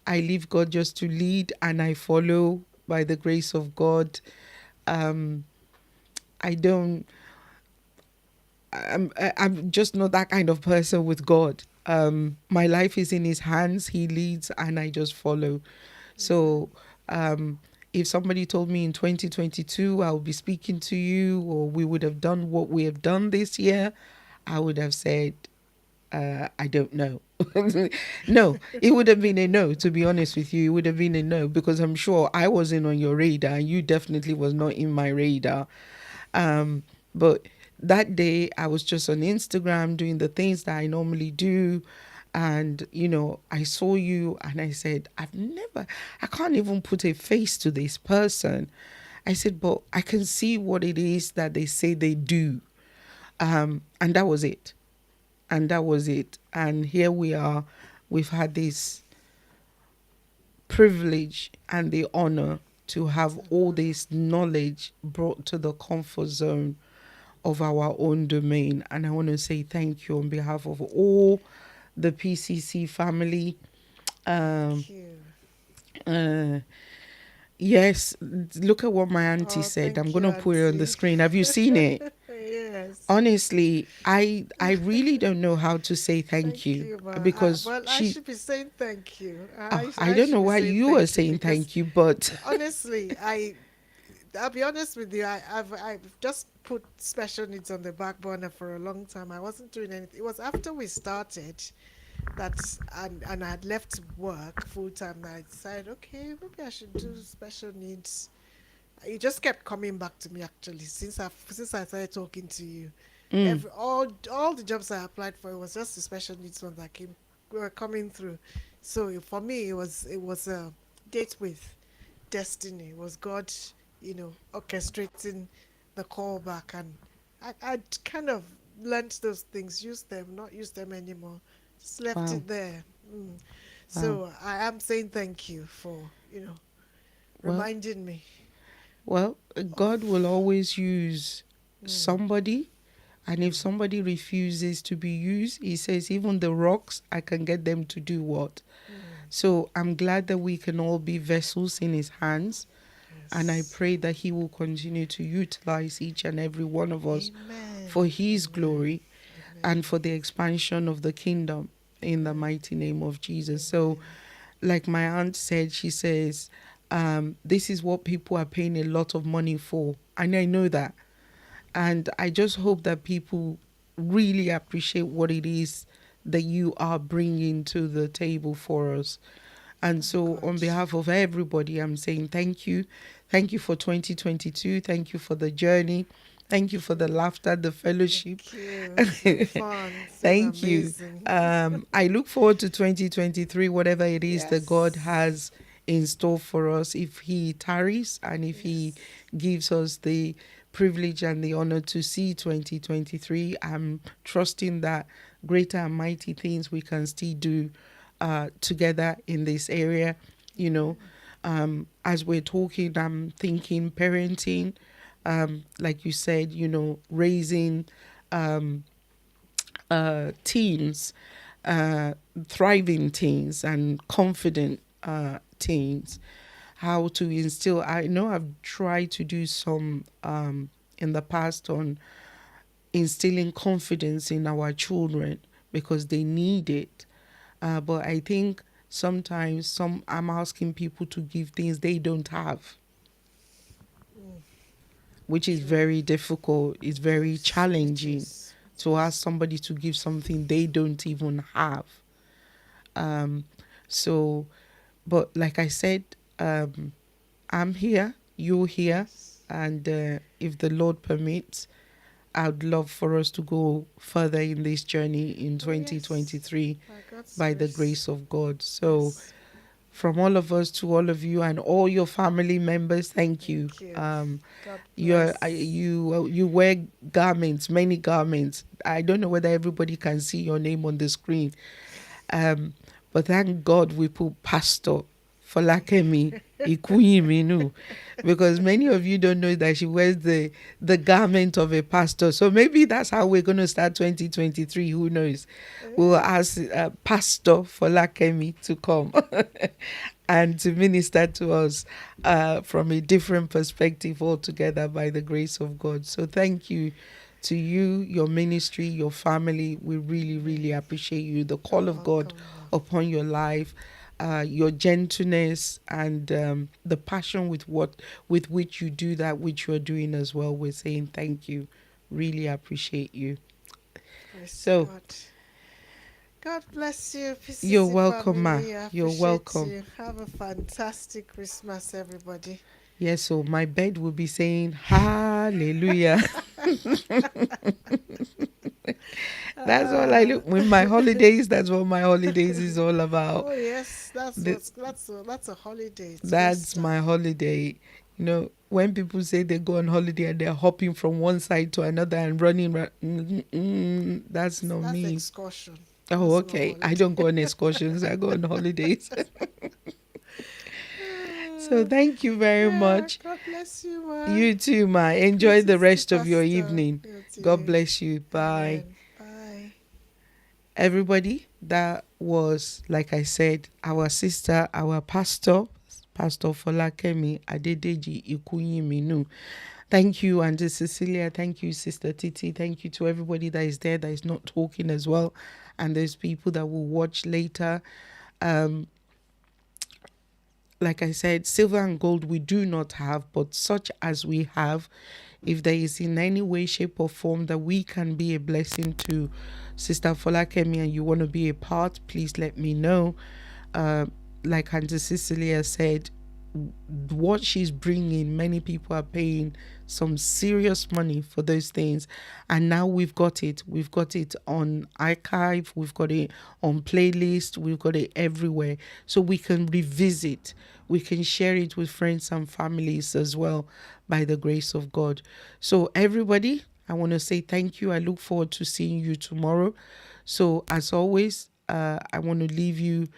Speaker 2: I leave God just to lead, and I follow by the grace of God. I'm just not that kind of person with God. My life is in his hands. He leads and I just follow. So if somebody told me in 2022 I'll be speaking to you, or we would have done what we have done this year, I would have said, I don't know. No, it would have been a no, to be honest with you. It would have been a no, because I'm sure I wasn't on your radar and you definitely was not in my radar. But that day I was just on Instagram doing the things that I normally do. And, I saw you and I said, I can't even put a face to this person. I said, but I can see what it is that they say they do. And that was it. And here we are. We've had this privilege and the honor to have all this knowledge brought to the comfort zone of our own domain. And I want to say thank you on behalf of all the PCC family.
Speaker 3: Thank you.
Speaker 2: Yes, look at what my auntie said. I'm going to put it on the screen. Have you seen it?
Speaker 3: Yes.
Speaker 2: Honestly, I really don't know how to say thank you because
Speaker 3: I should be saying thank you.
Speaker 2: I don't know why you are saying thank you, but
Speaker 3: honestly, I'll be honest with you. I've just put special needs on the back burner for a long time. I wasn't doing anything. It was after we started and I had left work full time. I decided, okay, maybe I should do special needs. It just kept coming back to me actually since I started talking to you. All the jobs I applied for, it was just the special needs ones that were coming through. So for me, it was a date with destiny. It was God, orchestrating the call back, and I kind of learned those things, used them, not use them anymore, just left it there. So I am saying thank you for reminding me.
Speaker 2: Well, God will always use somebody, and if somebody refuses to be used, he says even the rocks, I can get them to do what. So I'm glad that we can all be vessels in his hands. Yes. And I pray that he will continue to utilize each and every one of us for his glory and for the expansion of the kingdom in the mighty name of Jesus. So like my aunt said, she says, this is what people are paying a lot of money for. And I know that. And I just hope that people really appreciate what it is that you are bringing to the table for us. And so, on
Speaker 3: God.
Speaker 2: behalf of everybody, I'm saying thank you. Thank you for 2022. Thank you for the journey. Thank you for the laughter, the fellowship.
Speaker 3: Thank you. It's been fun. It's been
Speaker 2: Thank you.
Speaker 3: amazing.
Speaker 2: I look forward to 2023, whatever it is that God
Speaker 3: Yes.
Speaker 2: has in store for us. If He tarries and if He
Speaker 3: Yes.
Speaker 2: gives us the privilege and the honor to see 2023, I'm trusting that greater and mighty things we can still do together in this area. You know, as we're talking, I'm thinking parenting, like you said, raising teens, thriving teens and confident teens, how to instill. I know I've tried to do some in the past on instilling confidence in our children because they need it. But I think sometimes I'm asking people to give things they don't have, which is
Speaker 3: True.
Speaker 2: very difficult. It's very challenging
Speaker 3: It
Speaker 2: to
Speaker 3: is.
Speaker 2: ask somebody to give something they don't even have. So, but like I said, I'm here, you're here,
Speaker 3: Yes.
Speaker 2: and if the Lord permits, I'd love for us to go further in this journey in
Speaker 3: Oh, yes.
Speaker 2: 2023
Speaker 3: By God's
Speaker 2: by the
Speaker 3: grace.
Speaker 2: grace of God. So,
Speaker 3: Yes.
Speaker 2: from all of us to all of you and all your family members, thank you.
Speaker 3: Thank you. God
Speaker 2: You're
Speaker 3: bless.
Speaker 2: you wear garments, many garments. I don't know whether everybody can see your name on the screen, but thank God we put Pastor Folakemi Ikuyinminu, because many of you don't know that she wears the garment of a pastor. So maybe that's how we're going to start 2023. Who knows? We'll ask Pastor Folakemi to come and to minister to us from a different perspective altogether by the grace of God. So thank you to you, your ministry, your family. We really, really appreciate you. The call
Speaker 3: You're
Speaker 2: of God
Speaker 3: welcome.
Speaker 2: upon your life, your gentleness, and the passion with which you do that, which you're doing as well. We're saying thank you. Really appreciate you.
Speaker 3: Praise
Speaker 2: So
Speaker 3: God. God bless you,
Speaker 2: you're
Speaker 3: PCC
Speaker 2: welcome, ma.
Speaker 3: family. I
Speaker 2: You're
Speaker 3: appreciate
Speaker 2: welcome.
Speaker 3: you. Have a fantastic Christmas, everybody.
Speaker 2: Yes, so my bed will be saying hallelujah. That's all I
Speaker 3: Ah,
Speaker 2: look with my holidays. That's what my holidays is all about.
Speaker 3: oh yes,
Speaker 2: The-
Speaker 3: that's a holiday. It's
Speaker 2: That's
Speaker 3: Easter.
Speaker 2: my holiday. When people say they go on holiday and they're hopping from one side to another and running, that's not
Speaker 3: That's
Speaker 2: me.
Speaker 3: excursion.
Speaker 2: Oh,
Speaker 3: That's not
Speaker 2: okay. I
Speaker 3: holiday.
Speaker 2: don't go on excursions. I go on holidays. So
Speaker 3: Ah,
Speaker 2: thank you very
Speaker 3: yeah,
Speaker 2: much.
Speaker 3: God bless you, ma.
Speaker 2: You too, ma. Enjoy the
Speaker 3: Greetings to
Speaker 2: rest of your
Speaker 3: Pastor.
Speaker 2: evening.
Speaker 3: You
Speaker 2: God
Speaker 3: too.
Speaker 2: bless you. Bye.
Speaker 3: Amen. Bye.
Speaker 2: Everybody, that was, like I said, our sister, our pastor, Pastor Folakemi Adedeji Ikuyinminu. Thank you, Auntie Cecilia. Thank you, Sister Titi. Thank you to everybody that is there that is not talking as well. And there's people that will watch later. Like I said, silver and gold we do not have, but such as we have, if there is in any way, shape, or form that we can be a blessing to Sister Folakemi and you want to be a part, please let me know. Like Auntie Cecilia said, what she's bringing, many people are paying some serious money for those things, and now we've got it on archive, we've got it on playlist, we've got it everywhere, so we can revisit, we can share it with friends and families as well by the grace of God. So everybody, I want to say thank you. I look forward to seeing you tomorrow. So as always, I want to leave you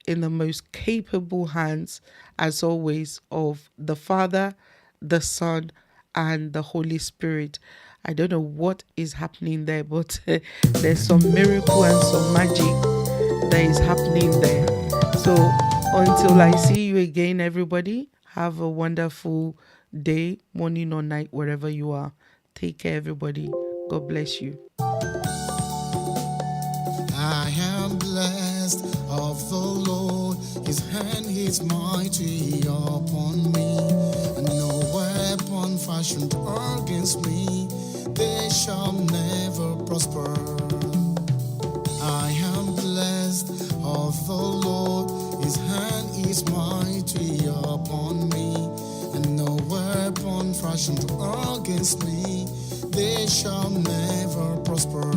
Speaker 2: in the most capable hands, as always, of the Father, the Son, and the Holy Spirit. I don't know what is happening there, but there's some miracle and some magic that is happening there. So until I see you again, everybody, have a wonderful day, morning or night, wherever you are. Take care, everybody. God bless you.
Speaker 1: I am blessed of the Lord, his hand is mighty upon me, and no weapon fashioned against me they shall never prosper. I am blessed of the Lord, his hand is mighty upon me, and no weapon fashioned against me, they shall never prosper.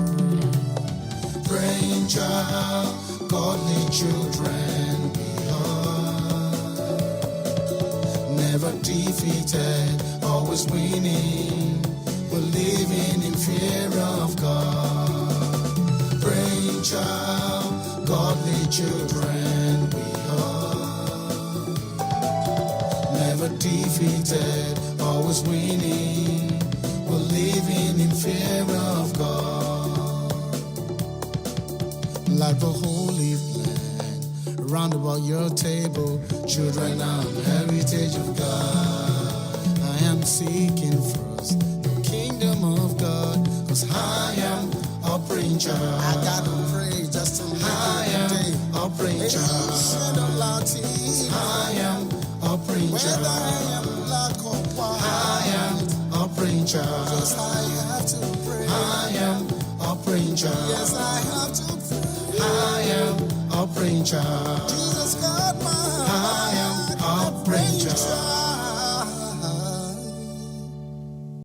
Speaker 1: Praying child, godly children we are, never defeated, always winning, we're living in fear of God. Praying child, godly children we are, never defeated, always winning, we're living in fear of God. Like the holy land, round about your table, children are the heritage of God. I am seeking first the kingdom of God, cause I am a praying child. I gotta pray just to make it a praying child. I am a praying child. Whether I am black or white, I am a praying child. Yes, I have to pray. I am a praying child. Yes, I have to pray. I am a praying child. Jesus got my